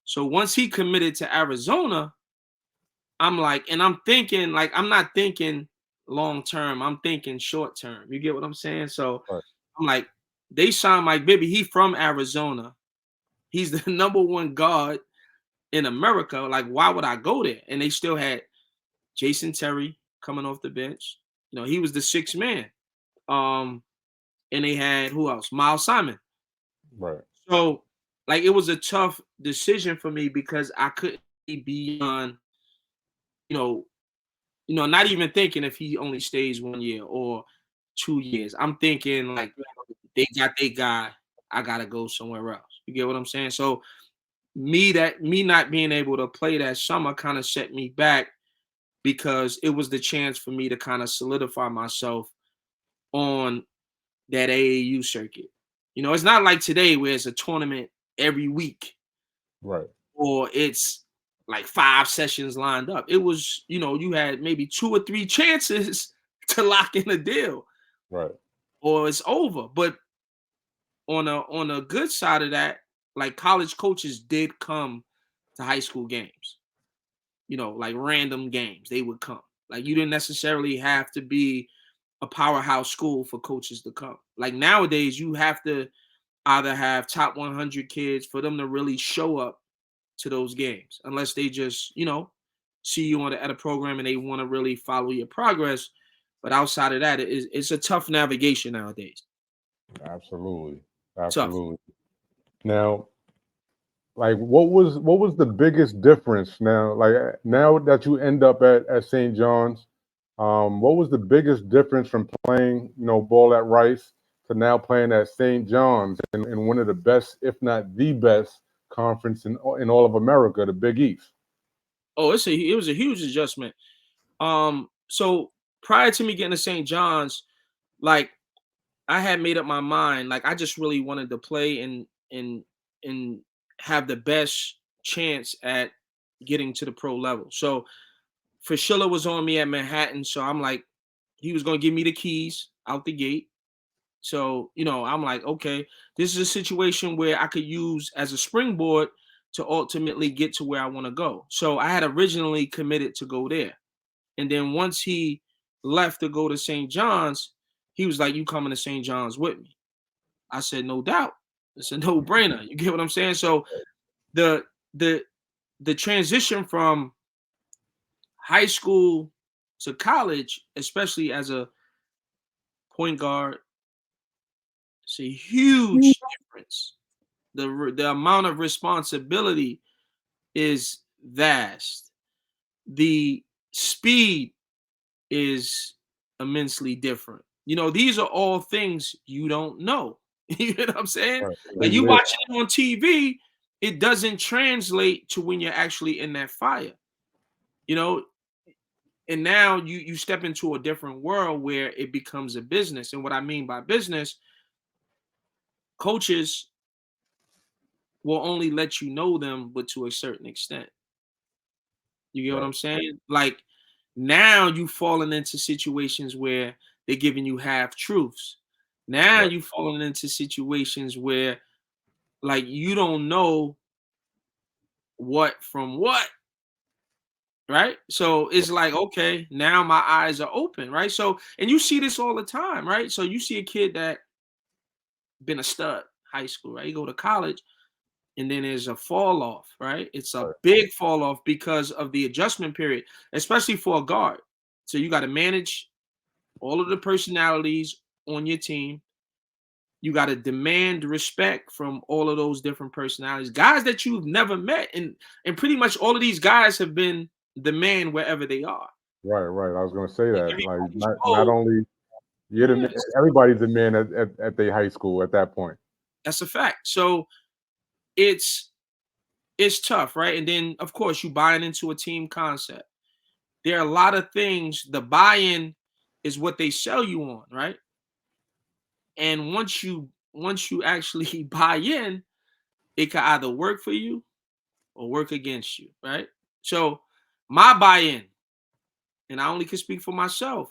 Speaker 2: So once he committed to Arizona, I'm like, and I'm thinking, like, I'm not thinking long term, I'm thinking short term. You get what I'm saying? So
Speaker 1: Right.
Speaker 2: I'm like, they signed Mike Bibby. He from Arizona. He's the number one guard in America. Like, why would I go there? And they still had Jason Terry coming off the bench. He was the sixth man. Um, and they had who else? Miles Simon.
Speaker 1: Right.
Speaker 2: So, like, it was a tough decision for me because I couldn't be beyond, you know, not even thinking if he only stays 1 year or 2 years. I'm thinking like they got their guy. I gotta go somewhere else. You get what I'm saying? So me not being able to play that summer kind of set me back because it was the chance for me to kind of solidify myself on that AAU circuit. It's not like today where it's a tournament every week
Speaker 1: Right.
Speaker 2: or it's like 5 sessions lined up. It was, you had maybe 2 or 3 chances to lock in a deal
Speaker 1: Right.
Speaker 2: or it's over. But on a good side of that, like college coaches did come to high school games, like random games, they would come. Like you didn't necessarily have to be a powerhouse school for coaches to come. Like nowadays, you have to either have top 100 kids for them to really show up to those games, unless they just, see you at a program and they want to really follow your progress. But outside of that, it's a tough navigation nowadays.
Speaker 1: Absolutely.
Speaker 2: Tough.
Speaker 1: Absolutely. Now, like, what was the biggest difference now? Like, now that you end up at St. John's, what was the biggest difference from playing, ball at Rice to now playing at St. John's in one of the best, if not the best, conference in all of America, the Big East?
Speaker 2: Oh, it was a huge adjustment. So prior to me getting to St. John's, like I had made up my mind, like I just really wanted to play and have the best chance at getting to the pro level. So Fischilla was on me at Manhattan, so I'm like, he was gonna give me the keys out the gate. So, I'm like, okay, this is a situation where I could use as a springboard to ultimately get to where I want to go. So I had originally committed to go there. And then once he left to go to St. John's, he was like, you coming to St. John's with me? I said, no doubt. It's a no-brainer. You get what I'm saying? So the the the transition from high school to college, especially as a point guard, it's a huge difference. The amount of responsibility is vast. The speed is immensely different. These are all things you don't know. You know what I'm saying?
Speaker 1: Right.
Speaker 2: Like you
Speaker 1: Yeah.
Speaker 2: watching it on TV, it doesn't translate to when you're actually in that fire. You know, and now you step into a different world where it becomes a business. And what I mean by business, coaches will only let you know them, but to a certain extent. You get what
Speaker 1: Right.
Speaker 2: I'm saying? Like now you falling into situations where they're giving you half truths. Now
Speaker 1: Right.
Speaker 2: you falling into situations where like you don't know what from what, right? So it's like, okay, now my eyes are open, right? So and you see this all the time, right? So you see a kid that been a stud high school, right? You go to college, and then there's a fall off, right? It's a
Speaker 1: Right.
Speaker 2: big fall off because of the adjustment period, especially for a guard. So you got to manage all of the personalities on your team. You got to demand respect from all of those different personalities, guys that you've never met, and pretty much all of these guys have been the man wherever they are.
Speaker 1: Right. I was gonna say
Speaker 2: Like
Speaker 1: that. Like
Speaker 2: everybody's
Speaker 1: not
Speaker 2: told,
Speaker 1: only you're the
Speaker 2: yes,
Speaker 1: everybody's the man at their high school at that point.
Speaker 2: that's a fact. So it's it's tough, right? And then of course you buying into a team concept. There are a lot of things. The buy-in is what they sell you on, right? And once you actually buy in, it can either work for you or work against you, right? So my buy-in, and I only can speak for myself,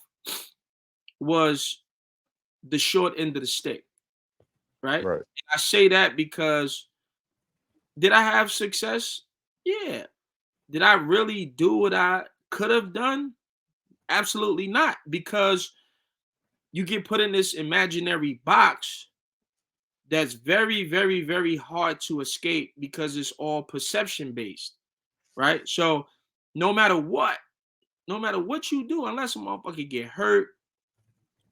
Speaker 2: was the short end of the stick, right?
Speaker 1: Right.
Speaker 2: And I say that because did I have success? Yeah. Did I really do what I could have done? Absolutely not, because you get put in this imaginary box that's very, very, very hard to escape because it's all perception based, right? So no matter what, no matter what you do, unless a motherfucker get hurt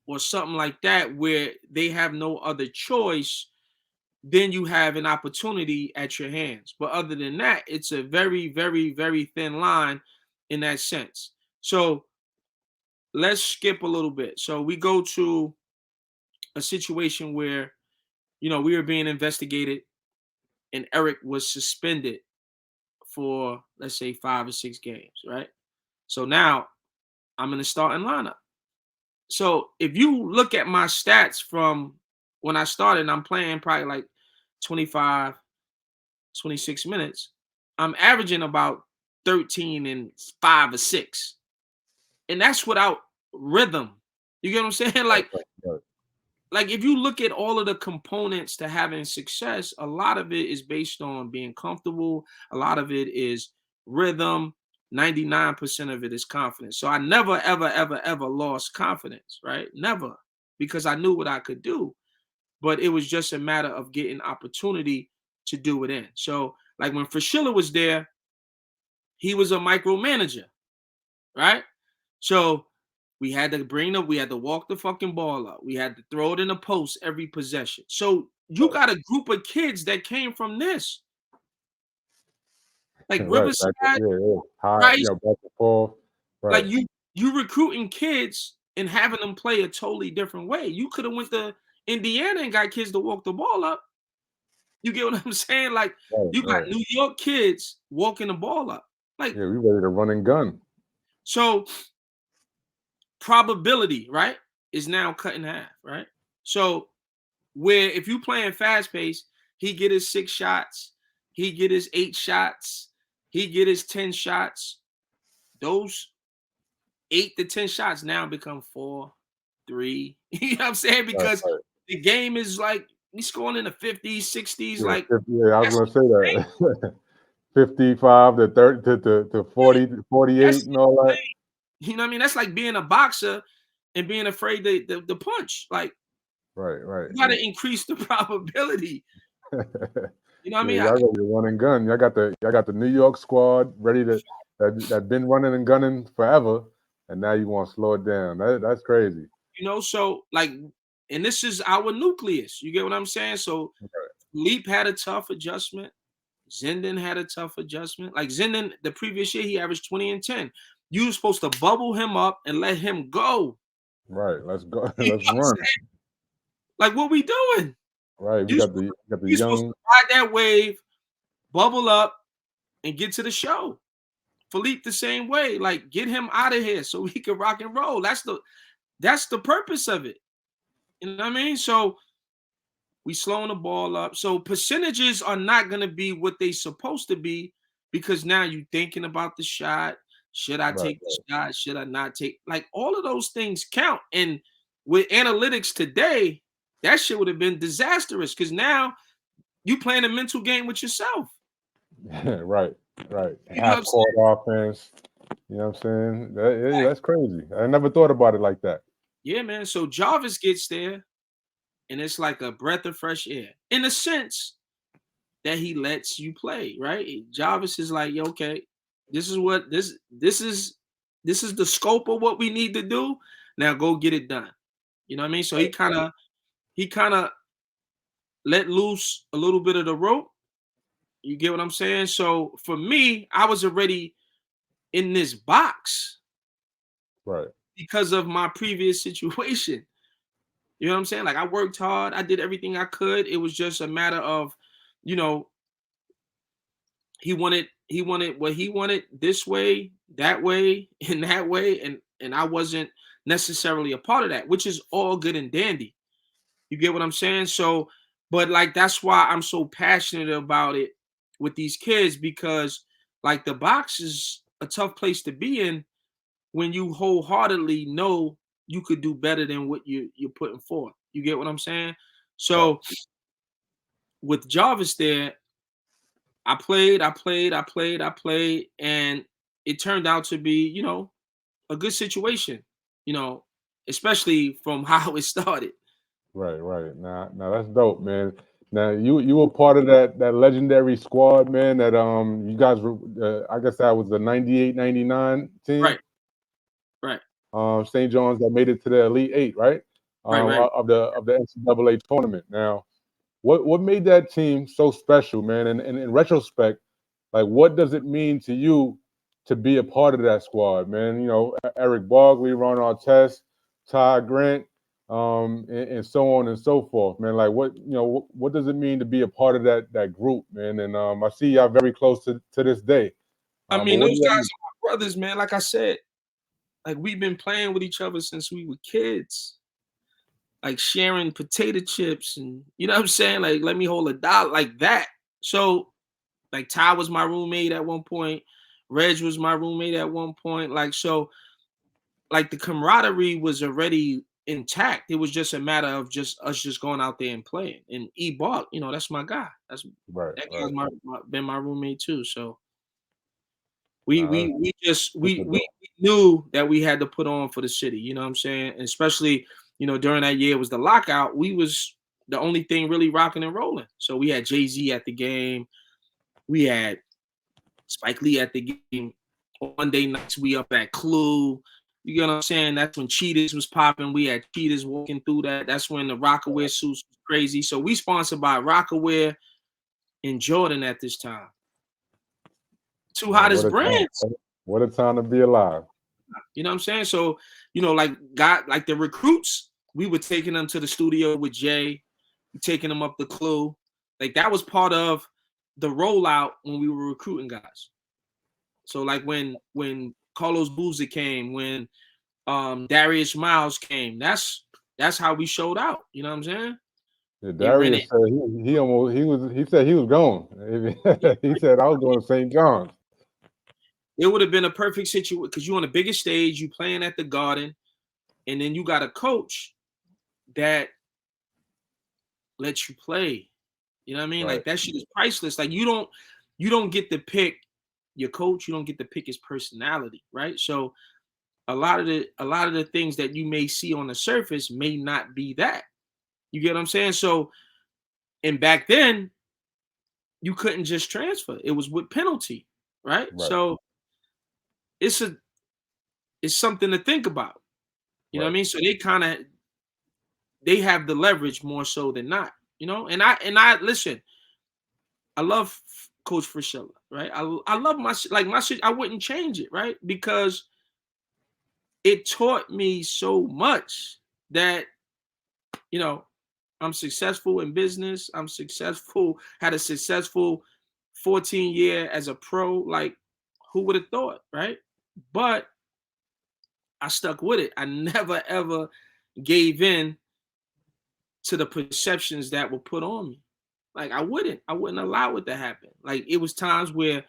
Speaker 2: or something like that, where they have no other choice, then you have an opportunity at your hands. But other than that, it's a very, very, very thin line in that sense. So let's skip a little bit. So we go to a situation where, we were being investigated and Eric was suspended for, let's say, 5 or 6 games, right? So now I'm in the starting lineup. So if you look at my stats from when I started, I'm playing probably like 25, 26 minutes. I'm averaging about 13 and 5 or 6. And that's without rhythm. You get what I'm saying?
Speaker 1: Right.
Speaker 2: Like if you look at all of the components to having success, a lot of it is based on being comfortable. A lot of it is rhythm. 99% of it is confidence. So I never, ever, ever, ever lost confidence, right? Never, because I knew what I could do. But it was just a matter of getting opportunity to do it in. So like when Frashilla was there, he was a micromanager, right? So we had to we had to walk the fucking ball up. We had to throw it in the post every possession. So you got a group of kids that came from this, like
Speaker 1: Right.
Speaker 2: Riverside,
Speaker 1: Yeah. High,
Speaker 2: Rice,
Speaker 1: back and forth.
Speaker 2: like
Speaker 1: Right.
Speaker 2: you recruiting kids and having them play a totally different way. You could have went to Indiana and got kids to walk the ball up. You get what I'm saying? Like you got
Speaker 1: Right.
Speaker 2: New York kids walking the ball up. Like
Speaker 1: Yeah, we ready to run and gun.
Speaker 2: so probability, right, is now cut in half, right? So where if you playing fast pace, he get his 6 shots, he get his 8 shots, he get his 10 shots. Those 8 to 10 shots now become 4, 3. You know what I'm saying? Because
Speaker 1: Right.
Speaker 2: the game is like we scoring in the 50s, 60s.
Speaker 1: Yeah,
Speaker 2: Like
Speaker 1: 50, yeah, I was
Speaker 2: that's
Speaker 1: gonna say that. 55 to 30 to 40 to 48
Speaker 2: that's
Speaker 1: and all that.
Speaker 2: insane. You know what I mean? That's like being a boxer and being afraid to punch. Like
Speaker 1: Right.
Speaker 2: you got to increase the probability. You know what I
Speaker 1: Yeah,
Speaker 2: mean?
Speaker 1: y'all ready to run and gun. Y'all got the New York squad ready to that been running and gunning forever, and now you want to slow it down. That's crazy.
Speaker 2: So like, and this is our nucleus. You get what I'm saying? So Leap had a tough adjustment. Zenden had a tough adjustment. Like Zenden, the previous year, he averaged 20 and 10. You were supposed to bubble him up and let him go.
Speaker 1: Right. Let's go.
Speaker 2: You know
Speaker 1: Let's
Speaker 2: what I'm
Speaker 1: run.
Speaker 2: saying? Like, what we doing?
Speaker 1: Right. We
Speaker 2: You
Speaker 1: got the
Speaker 2: you supposed
Speaker 1: young.
Speaker 2: to ride that wave, bubble up, and get to the show. Philippe the same way. Like, get him out of here so he can rock and roll. That's the purpose of it. You know what I mean? So we slowing the ball up. So percentages are not going to be what they supposed to be because now you thinking about the shot. Should I
Speaker 1: Right.
Speaker 2: take the shot? Should I not take? Like all of those things count. And with analytics today, that shit would have been disastrous because now you playing a mental game with yourself.
Speaker 1: Right.
Speaker 2: You know what
Speaker 1: Half
Speaker 2: I'm saying?
Speaker 1: court offense. You know what I'm saying? That's crazy. I never thought about it like that.
Speaker 2: Yeah, man. So Jarvis gets there, and it's like a breath of fresh air. In a sense, that he lets you play, right? Jarvis is like, yo, okay, this is what this is the scope of what we need to do. Now go get it done. You know what I mean? So he kind of let loose a little bit of the rope. You get what I'm saying? So for me, I was already in this box
Speaker 1: Right.
Speaker 2: because of my previous situation. You know what I'm saying? Like I worked hard, I did everything I could. It was just a matter of, you know, he wanted what he wanted this way, that way, and that way, and I wasn't necessarily a part of that, which is all good and dandy. You get what I'm saying? So, but like that's why I'm so passionate about it with these kids because like the box is a tough place to be in when you wholeheartedly know you could do better than what you're putting forth. You get what I'm saying?
Speaker 1: Right.
Speaker 2: So with Jarvis there, I played, and it turned out to be, a good situation, you know, especially from how it started.
Speaker 1: Right, right. Now that's dope, man. Now you were part of that legendary squad, man. That you guys were. I guess that was the 98, 99 team.
Speaker 2: Right, right,
Speaker 1: St. John's that made it to the Elite Eight, right?
Speaker 2: right, right.
Speaker 1: Of the NCAA tournament. Now, what made that team so special, man? And in retrospect, like what does it mean to you to be a part of that squad, man? Eric Barkley, Ron Artest, Ty Grant, and so on and so forth, man. Like what does it mean to be a part of that group, man? And I see y'all very close to this day.
Speaker 2: I
Speaker 1: But
Speaker 2: mean,
Speaker 1: what
Speaker 2: those
Speaker 1: does that
Speaker 2: guys
Speaker 1: mean?
Speaker 2: are my brothers, man. Like I said, like we've been playing with each other since we were kids, like sharing potato chips and you know what I'm saying? Like let me hold a dollar like that. So like Ty was my roommate at one point, Reg was my roommate at one point. Like so like the camaraderie was already intact. It was just a matter of just us just going out there and playing. And E Bark, that's my guy.
Speaker 1: Right,
Speaker 2: That
Speaker 1: right.
Speaker 2: guy's been my roommate too. So we
Speaker 1: Nah,
Speaker 2: we we just
Speaker 1: super
Speaker 2: we
Speaker 1: dope.
Speaker 2: knew that we had to put on for the city. You know what I'm saying? And especially during that year was the lockout. We was the only thing really rocking and rolling. So we had Jay-Z at the game. We had Spike Lee at the game. On Monday nights we up at Clue. You get what I'm saying? That's when Cheetahs was popping. We had Cheetahs walking through that. That's when the Rockaware suits was crazy. So we sponsored by Rockaware and Jordan at this time. Two
Speaker 1: Man, what
Speaker 2: hottest
Speaker 1: a time!
Speaker 2: brands.
Speaker 1: What a time to be alive.
Speaker 2: You know what I'm saying? So, like the recruits, we were taking them to the studio with Jay, taking them up the Clue. Like that was part of the rollout when we were recruiting guys. So like when Carlos Boozer came, when Darius Miles came, that's how we showed out. You know what I'm saying?
Speaker 1: Yeah,
Speaker 2: They rented.
Speaker 1: Darius said he said he was gone. He said I was going to St. John's.
Speaker 2: It would have been a perfect situation because you're on the biggest stage, you playing at the Garden, and then you got a coach that lets you play. You know what I mean?
Speaker 1: Right,
Speaker 2: Like that shit is priceless. Like you don't get to pick your coach, you don't get to pick his personality, right? So a lot of the things that you may see on the surface may not be that. You get what I'm saying? So and back then you couldn't just transfer. It was with penalty, right?
Speaker 1: right,
Speaker 2: So it's a it's something to think about. You know what I
Speaker 1: right,
Speaker 2: mean? So they have the leverage more so than not, And I listen, I love Coach Frischella, right? I love my shit. I wouldn't change it, right? Because it taught me so much that you know I'm successful in business. I'm successful. Had a successful 14 year as a pro. Like who would have thought, right? But I stuck with it. I never ever gave in to the perceptions that were put on me. Like I wouldn't allow it to happen. Like it was times where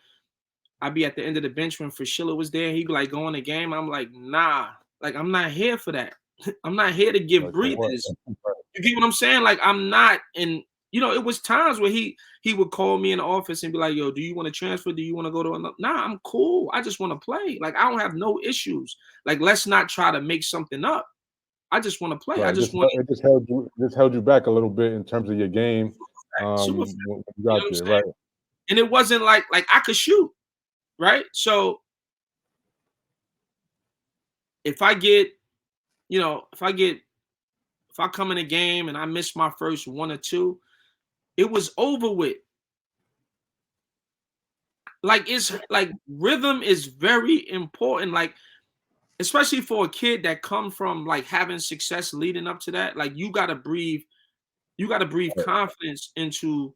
Speaker 2: I'd be at the end of the bench when Frischilla was there. He'd be like going the game. I'm like, nah, like I'm not here for that. I'm not here to give
Speaker 1: right. For what?
Speaker 2: breathers. You get what I'm saying? Like I'm not. And it was times where he would call me in the office and be like, yo, do you want to transfer? Do you want to go to another? Nah, I'm cool. I just want to play. Like I don't have no issues. Like let's not try to make something up. I just want to play. I
Speaker 1: Right.
Speaker 2: just want
Speaker 1: It just held you back a little bit in terms of your game
Speaker 2: super fast.
Speaker 1: when you
Speaker 2: You know
Speaker 1: got
Speaker 2: what I'm
Speaker 1: there,
Speaker 2: saying?
Speaker 1: right?
Speaker 2: And it wasn't like I could shoot, right? So if I get, you know, if I come in a game and I miss my first one or two, it was over with. Like it's like rhythm is very important. Like especially for a kid that come from like having success leading up to that, like you gotta breathe confidence into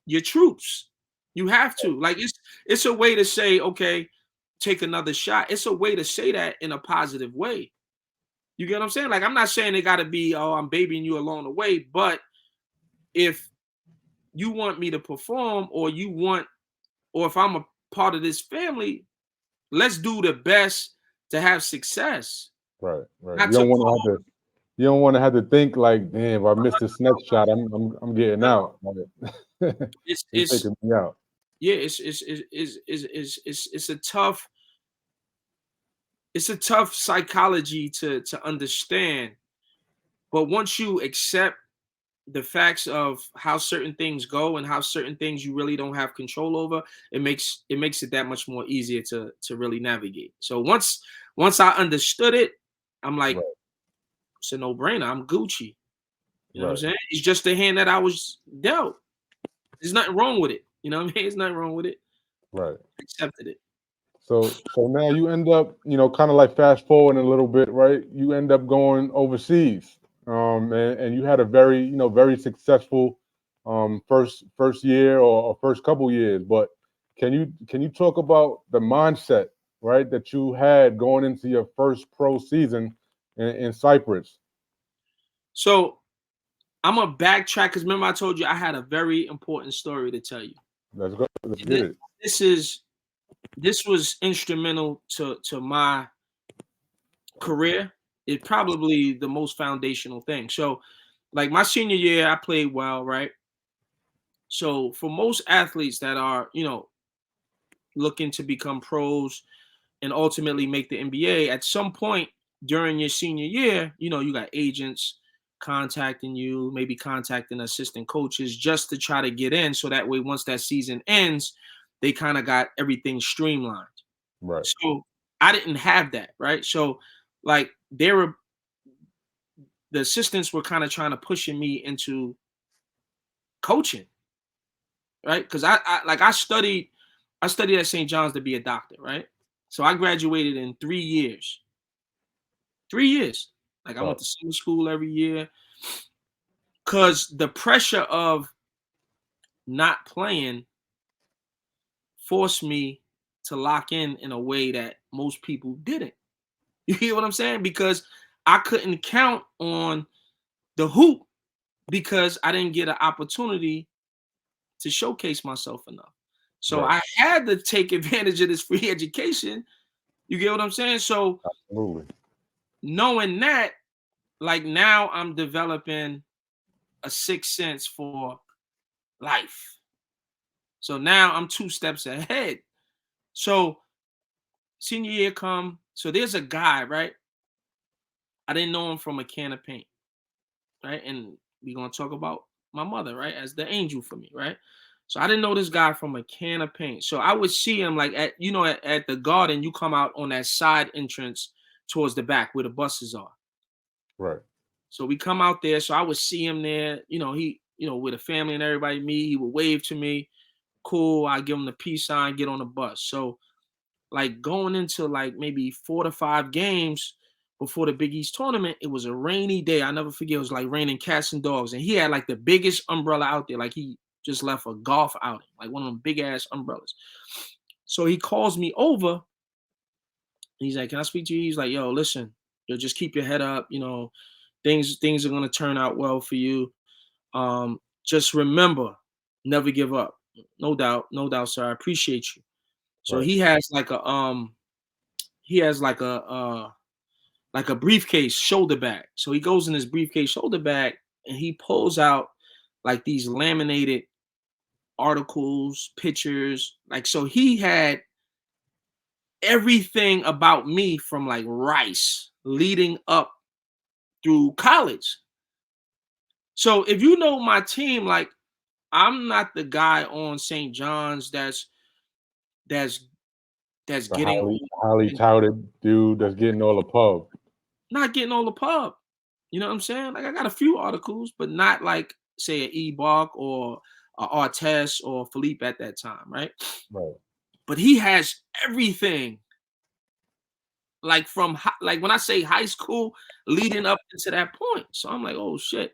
Speaker 2: your troops. You have to. Like it's a way to say, okay, take another shot. It's a way to say that in a positive way. You get what I'm saying? Like I'm not saying it gotta be, oh, I'm babying you along the way, but if you want me to perform or if I'm a part of this family, let's do the best to have success.
Speaker 1: Right, right.
Speaker 2: Not to call
Speaker 1: You don't want to have to think like, damn, if I miss this next shot, I'm getting out. Like, you're
Speaker 2: it's
Speaker 1: taking me out.
Speaker 2: yeah, it's a tough psychology to understand. But once you accept the facts of how certain things go and how certain things you really don't have control over, it makes it that much more easier to really navigate. So once I understood it, I'm like,
Speaker 1: Right,
Speaker 2: it's a no-brainer. I'm Gucci. You know what I'm
Speaker 1: right,
Speaker 2: saying? It's just the hand that I was dealt. There's nothing wrong with it. You know what I mean? There's nothing wrong with it.
Speaker 1: right.
Speaker 2: I accepted it.
Speaker 1: So now you end up, kind of like fast forwarding a little bit, right? You end up going overseas, and you had a very, very successful first year or first couple years. But can you talk about the mindset, right, that you had going into your first pro season in Cyprus?
Speaker 2: So I'm gonna backtrack because remember I told you I had a very important story to tell you.
Speaker 1: Let's go. Let's
Speaker 2: And
Speaker 1: get it.
Speaker 2: this is this was instrumental to my career. It's probably the most foundational thing. So, like my senior year, I played well, right? So for most athletes that are, looking to become pros and ultimately make the NBA, at some point during your senior year, you got agents contacting you, maybe contacting assistant coaches just to try to get in. So that way, once that season ends, they kind of got everything streamlined.
Speaker 1: Right,
Speaker 2: So I didn't have that, right? So like the assistants were kind of trying to pushing me into coaching, right? Because I studied at St. John's to be a doctor, right? So I graduated in 3 years. 3 years. Like I went
Speaker 1: right,
Speaker 2: to summer school every year because the pressure of not playing forced me to lock in a way that most people didn't. You hear what I'm saying? Because I couldn't count on the hoop because I didn't get an opportunity to showcase myself enough. So
Speaker 1: right.
Speaker 2: I had to take advantage of this free education. You get what I'm saying? So
Speaker 1: Absolutely.
Speaker 2: knowing that, like now I'm developing a sixth sense for life. So now I'm 2 steps ahead. So senior year come. So there's a guy, right? I didn't know him from a can of paint, right? And we're gonna talk about my mother, right? As the angel for me, right? So I didn't know this guy from a can of paint. So I would see him like at the garden, you come out on that side entrance towards the back where the buses are.
Speaker 1: Right,
Speaker 2: So we come out there. So I would see him there, with the family and everybody meet. He would wave to me. Cool. I give him the peace sign, get on the bus. So like going into like maybe 4 to 5 games before the Big East tournament, it was a rainy day. I never forget. It was like raining cats and dogs. And he had like the biggest umbrella out there. Like he just left a golf outing, like one of them big ass umbrellas. So he calls me over. He's like, "Can I speak to you?" He's like, "Yo, listen, just keep your head up. Things are gonna turn out well for you. Just remember, never give up. No doubt, sir. I appreciate you." So
Speaker 1: right,
Speaker 2: he has like a briefcase shoulder bag. So he goes in his briefcase shoulder bag and he pulls out like these laminated articles, pictures. Like so he had everything about me from like Rice leading up through college. So if you know my team, like I'm not the guy on St. John's that's that's
Speaker 1: The
Speaker 2: getting
Speaker 1: highly
Speaker 2: and
Speaker 1: touted dude that's getting all the pub.
Speaker 2: not getting all the pub. You know what I'm saying? Like I got a few articles, but not like say an Ebach or a Artest or Philippe at that time, right?
Speaker 1: Right.
Speaker 2: But he has everything. Like like when I say high school, leading up into that point. So I'm like, oh shit.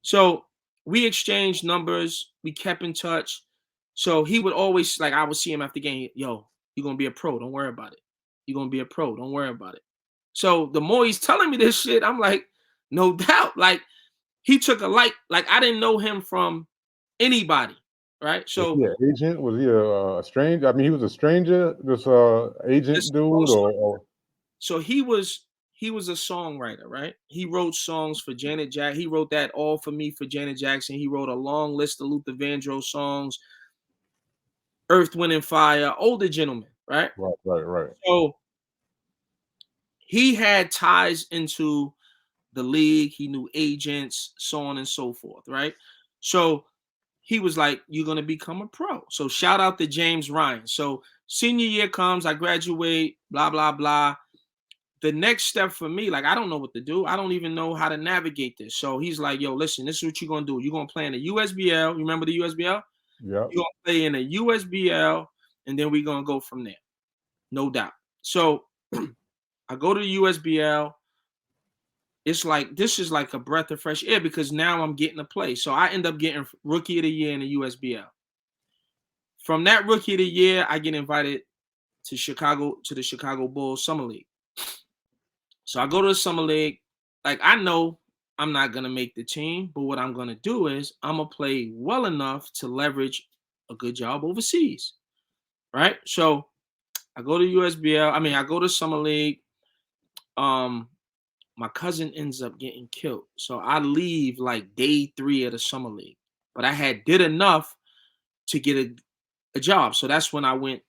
Speaker 2: So we exchanged numbers. We kept in touch. So he would always like I would see him after game. Yo, you're gonna be a pro. Don't worry about it. You're gonna be a pro. Don't worry about it. So the more he's telling me this shit, I'm like, no doubt. Like he took a like I didn't know him from anybody, right?
Speaker 1: Was he
Speaker 2: So
Speaker 1: an agent? Was he a stranger? I mean, he was a stranger, this
Speaker 2: this
Speaker 1: agent dude,
Speaker 2: also
Speaker 1: or
Speaker 2: so he was a songwriter, right? He wrote songs for Janet Jackson. He wrote that All for Me for Janet Jackson. He wrote a long list of Luther Vandross songs, Earth, Wind, and Fire, older gentleman, right?
Speaker 1: right.
Speaker 2: So he had ties into the league. He knew agents, so on and so forth, right? So he was like, you're going to become a pro. So shout out to James Ryan. So senior year comes, I graduate, blah, blah, blah. The next step for me, like, I don't know what to do. I don't even know how to navigate this. So he's like, yo, listen, this is what you're going to do. You're going to play in the USBL. You remember the USBL?
Speaker 1: Yep.
Speaker 2: You're going to play in the USBL, and then we're going to go from there. No doubt. So I go to the USBL. It's like, this is like a breath of fresh air because now I'm getting to play. So I end up getting Rookie of the Year in the USBL. From that Rookie of the Year, I get invited to the Chicago Bulls Summer League. So I go to the Summer League. Like, I know I'm not going to make the team, but what I'm going to do is I'm going to play well enough to leverage a good job overseas, right? So I go to USBL. I mean, I go to Summer League. My cousin ends up getting killed. So I leave like day 3 of the Summer League. But I had did enough to get a job. So that's when I went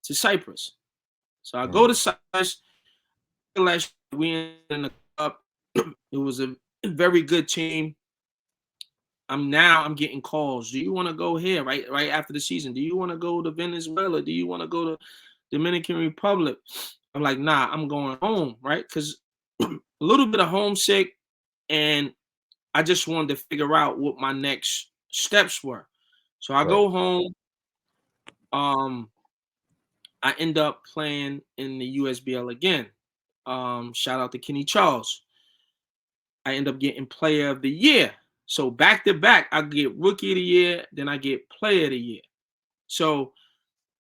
Speaker 2: to Cyprus. So I go to Cyprus. We in the cup. It was a very good team. I'm getting calls. Do you want to go here right after the season? Do you want to go to Venezuela? Do you want to go to Dominican Republic? I'm like, nah, I'm going home, right? Because a little bit of homesick, and I just wanted to figure out what my next steps were. So I
Speaker 1: Right.
Speaker 2: go home. I end up playing in the USBL again. Shout out to Kenny Charles. I end up getting Player of the Year. So back to back, I get Rookie of the Year, then I get Player of the Year. So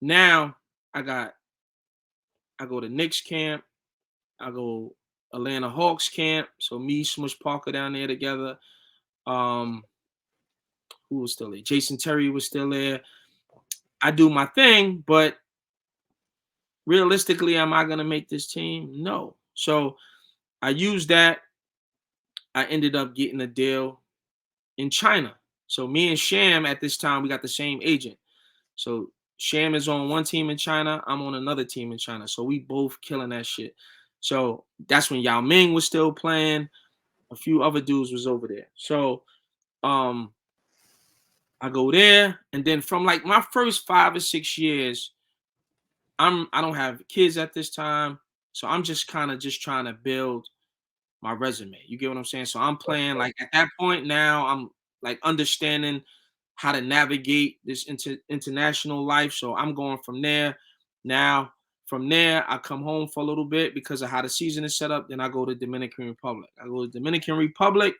Speaker 2: now I go to Knicks camp, I go Atlanta Hawks camp. So me, Smush Parker down there together. Who was still there? Jason Terry was still there. I do my thing, but realistically, am I gonna make this team? No. So I used that. I ended up getting a deal in China. So me and Sham at this time, we got the same agent. So Sham is on one team in China. I'm on another team in China. So we both killing that shit. So that's when Yao Ming was still playing. A few other dudes was over there. So I go there, and then from like my first 5 or 6 years, I don't have kids at this time. So I'm just kind of just trying to build my resume. You get what I'm saying? So I'm playing like at that point now, I'm like understanding how to navigate this international life. So I'm going from there. Now, from there, I come home for a little bit because of how the season is set up. Then I go to Dominican Republic. I go to Dominican Republic,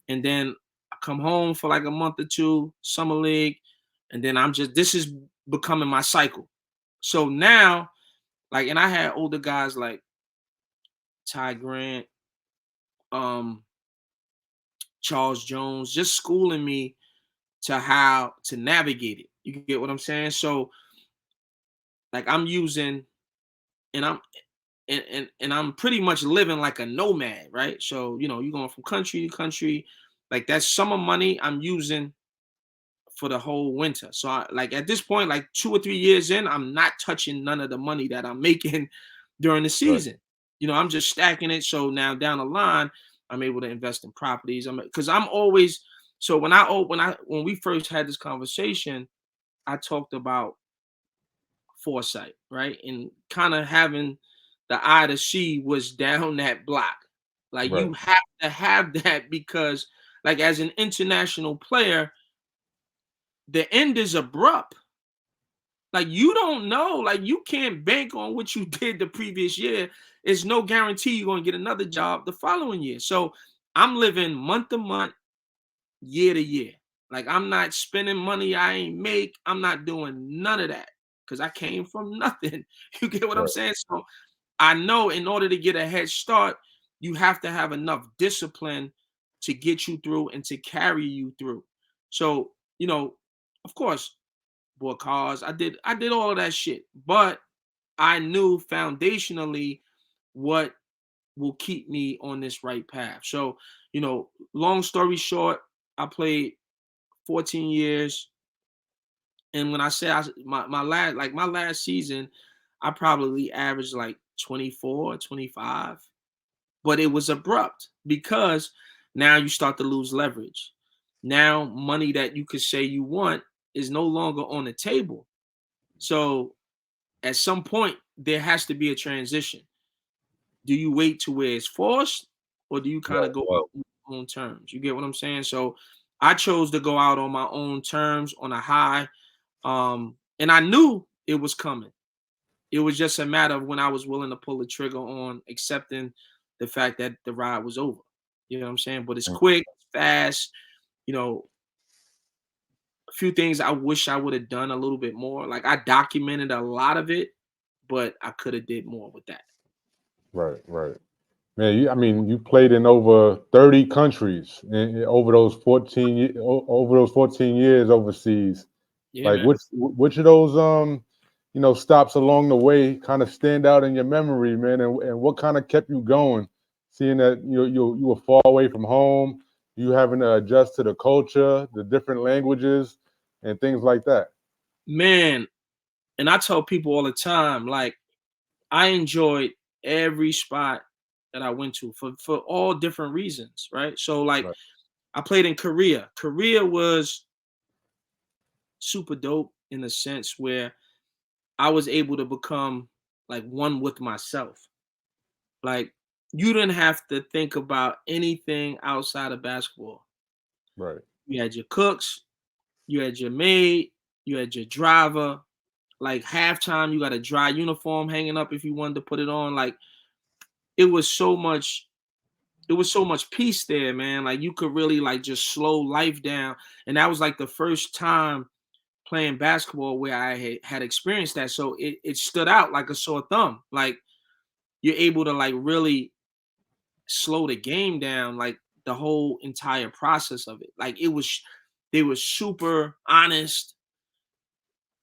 Speaker 2: and then I come home for like a month or two, summer league, and then this is becoming my cycle. So now, like, and I had older guys like Ty Grant, um, Charles Jones, just schooling me to how to navigate it. You get what I'm saying? So like I'm using and I'm pretty much living like a nomad, right? So, you're going from country to country. Like that summer money I'm using for the whole winter. So like at this point, like 2 or 3 years in, I'm not touching none of the money that I'm making during the
Speaker 1: Right.
Speaker 2: season. I'm just stacking it. So now down the line, I'm able to invest in properties. Because I'm always So when we first had this conversation, I talked about foresight, right? And kind of having the eye to see what's down that block. Like
Speaker 1: Right.
Speaker 2: you have to have that because like as an international player, the end is abrupt. Like you don't know, like you can't bank on what you did the previous year. It's no guarantee you're going to get another job the following year. So I'm living month to month, year to year. Like I'm not spending money I ain't make. I'm not doing none of that because I came from nothing. You get what I'm
Speaker 1: Right.
Speaker 2: saying? So I know in order to get a head start, you have to have enough discipline to get you through and to carry you through. So, of course, bought cars. I did all of that shit. But I knew foundationally what will keep me on this right path. So, long story short, I played 14 years. And when I say my last season, I probably averaged like 24, 25. But it was abrupt because now you start to lose leverage. Now money that you could say you want is no longer on the table. So at some point there has to be a transition. Do you wait to where it's forced or do you kind
Speaker 1: Right.
Speaker 2: of go
Speaker 1: Right.
Speaker 2: out on your own terms? You get what I'm saying? So I chose to go out on my own terms on a high. And I knew it was coming. It was just a matter of when I was willing to pull the trigger on accepting the fact that the ride was over. You know what I'm saying? But it's
Speaker 1: Mm.
Speaker 2: quick, fast, you know, a few things I wish I would have done a little bit more. Like I documented a lot of it, but I could have did more with that.
Speaker 1: Right. Right. Man, I mean, you played in over 30 countries over those 14 years overseas.
Speaker 2: Yeah,
Speaker 1: Like,
Speaker 2: man.
Speaker 1: which of those stops along the way kind of stand out in your memory, man? And what kind of kept you going, seeing that you were far away from home, you having to adjust to the culture, the different languages, and things like that.
Speaker 2: Man, and I tell people all the time, like I enjoyed every spot that I went to for all different reasons, right? So like
Speaker 1: Right.
Speaker 2: I played in Korea. Korea was super dope in the sense where I was able to become like one with myself. Like you didn't have to think about anything outside of basketball.
Speaker 1: Right.
Speaker 2: You had your cooks, you had your maid, you had your driver. Like halftime, you got a dry uniform hanging up if you wanted to put it on. Like it was so much, it was so much peace there, man. Like you could really like just slow life down. And that was like the first time playing basketball where I had experienced that. So it stood out like a sore thumb. Like you're able to like really slow the game down, like the whole entire process of it. Like they were super honest.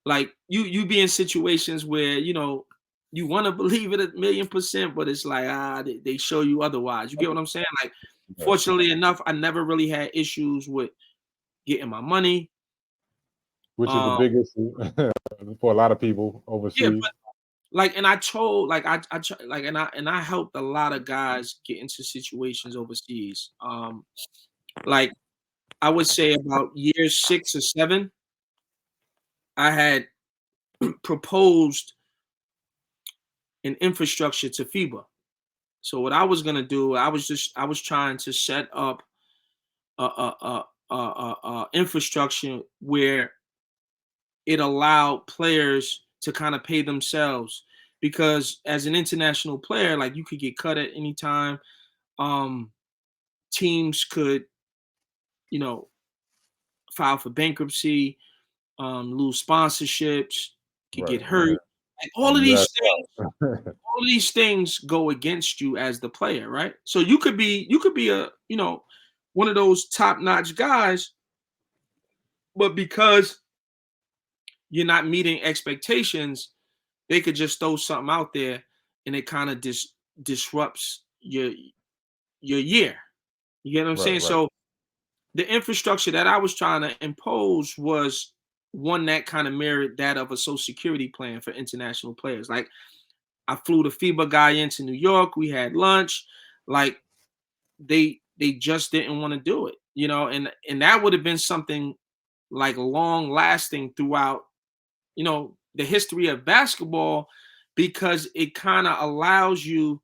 Speaker 2: Like you be in situations where you want to believe it 1,000,000%, but it's like they show you otherwise. You get what I'm saying? Like,
Speaker 1: Right.
Speaker 2: fortunately enough, I never really had issues with getting my money.
Speaker 1: Which is the
Speaker 2: Um,
Speaker 1: biggest for a lot of people
Speaker 2: yeah,
Speaker 1: overseas.
Speaker 2: but like, and I told like like, and I helped a lot of guys get into situations overseas. Like I would say about year 6 or 7, I had proposed an infrastructure to FIBA. So what I was gonna do, I was trying to set up a infrastructure where it allowed players to kind of pay themselves because as an international player, like you could get cut at any time. Um, Teams could, you know, file for bankruptcy, lose sponsorships, could get
Speaker 1: Right.
Speaker 2: hurt.
Speaker 1: Right.
Speaker 2: Like
Speaker 1: And you asked
Speaker 2: all of these things go against you as the player, right? So you could be a one of those top notch guys, but because you're not meeting expectations, they could just throw something out there, and it kind of disrupts your year. You get what I'm
Speaker 1: right.
Speaker 2: saying?
Speaker 1: Right.
Speaker 2: So the infrastructure that I was trying to impose was one that kind of mirrored that of a social security plan for international players. Like I flew the FIBA guy into New York. We had lunch. Like they just didn't want to do it. and that would have been something like long lasting throughout, the history of basketball, because it kind of allows you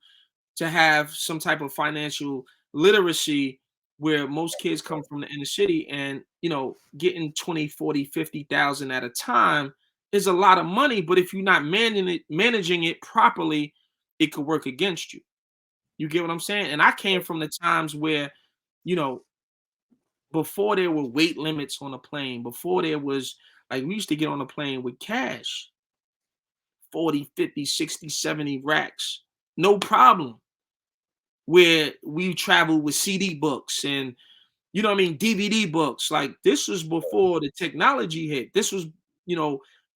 Speaker 2: to have some type of financial literacy, where most kids come from the inner city, and getting 20, 40, 50,000 at a time is a lot of money, but if you're not managing it properly, it could work against you. You get what I'm saying? And I came from the times where, you know before there were weight limits on a plane, before there was, like, we used to get on a plane with cash, 40, 50, 60, 70 racks, no problem. Where we traveled with CD books and, DVD books. Like, this was before the technology hit. This was,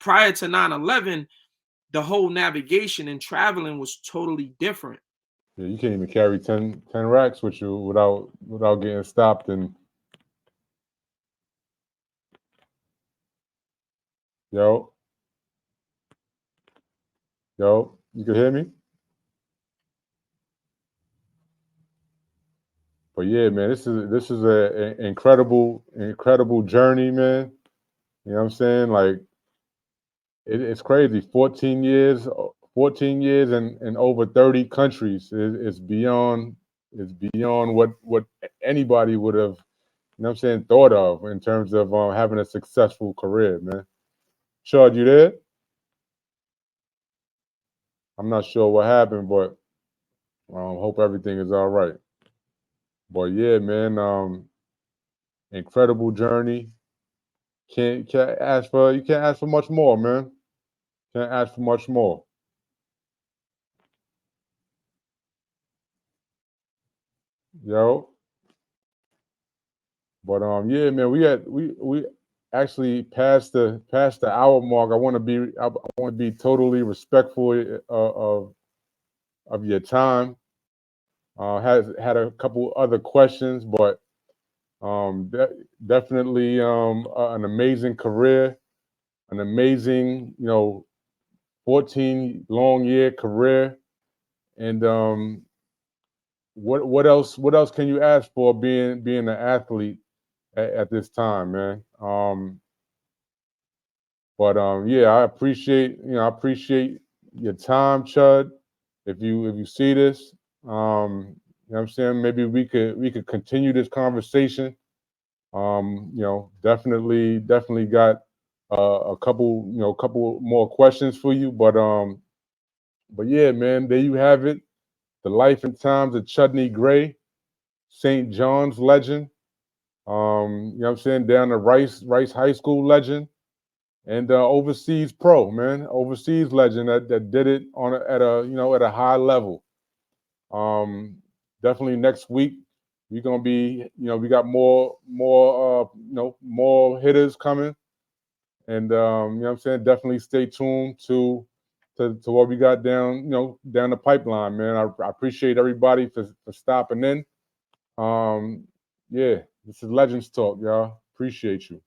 Speaker 2: prior to 9/11, the whole navigation and traveling was totally different.
Speaker 1: Yeah, you can't even carry 10 racks with you without getting stopped. And yo, yo, you can hear me? But yeah, man, this is a incredible journey, man. You know what I'm saying? Like, it's crazy. 14 years in over 30 countries is beyond what anybody would have, what I'm saying, thought of in terms of having a successful career, man. Chud, you there? I'm not sure what happened, but hope everything is all right. But yeah, man, incredible journey. You can't ask for much more, man. Can't ask for much more. Yo. But yeah, man, we actually passed the hour mark. I want to be totally respectful of your time. Has had a couple other questions, but definitely an amazing career, an amazing 14 long year career, and what else can you ask for being an athlete at this time, man? But yeah, I appreciate your time, Chud. If you see this, what I'm saying, maybe we could continue this conversation. Definitely got a couple more questions for you, but yeah, man, there you have it. The life and times of Chudney Gray, St. John's legend. What I'm saying, down to Rice High School legend, and overseas pro, man, overseas legend that did it at a high level. Um, Definitely next week we're gonna be, we got more hitters coming, and what I'm saying, definitely stay tuned to what we got down the pipeline, man. I appreciate everybody for stopping in. Yeah, this is Legends Talk, y'all. Appreciate you.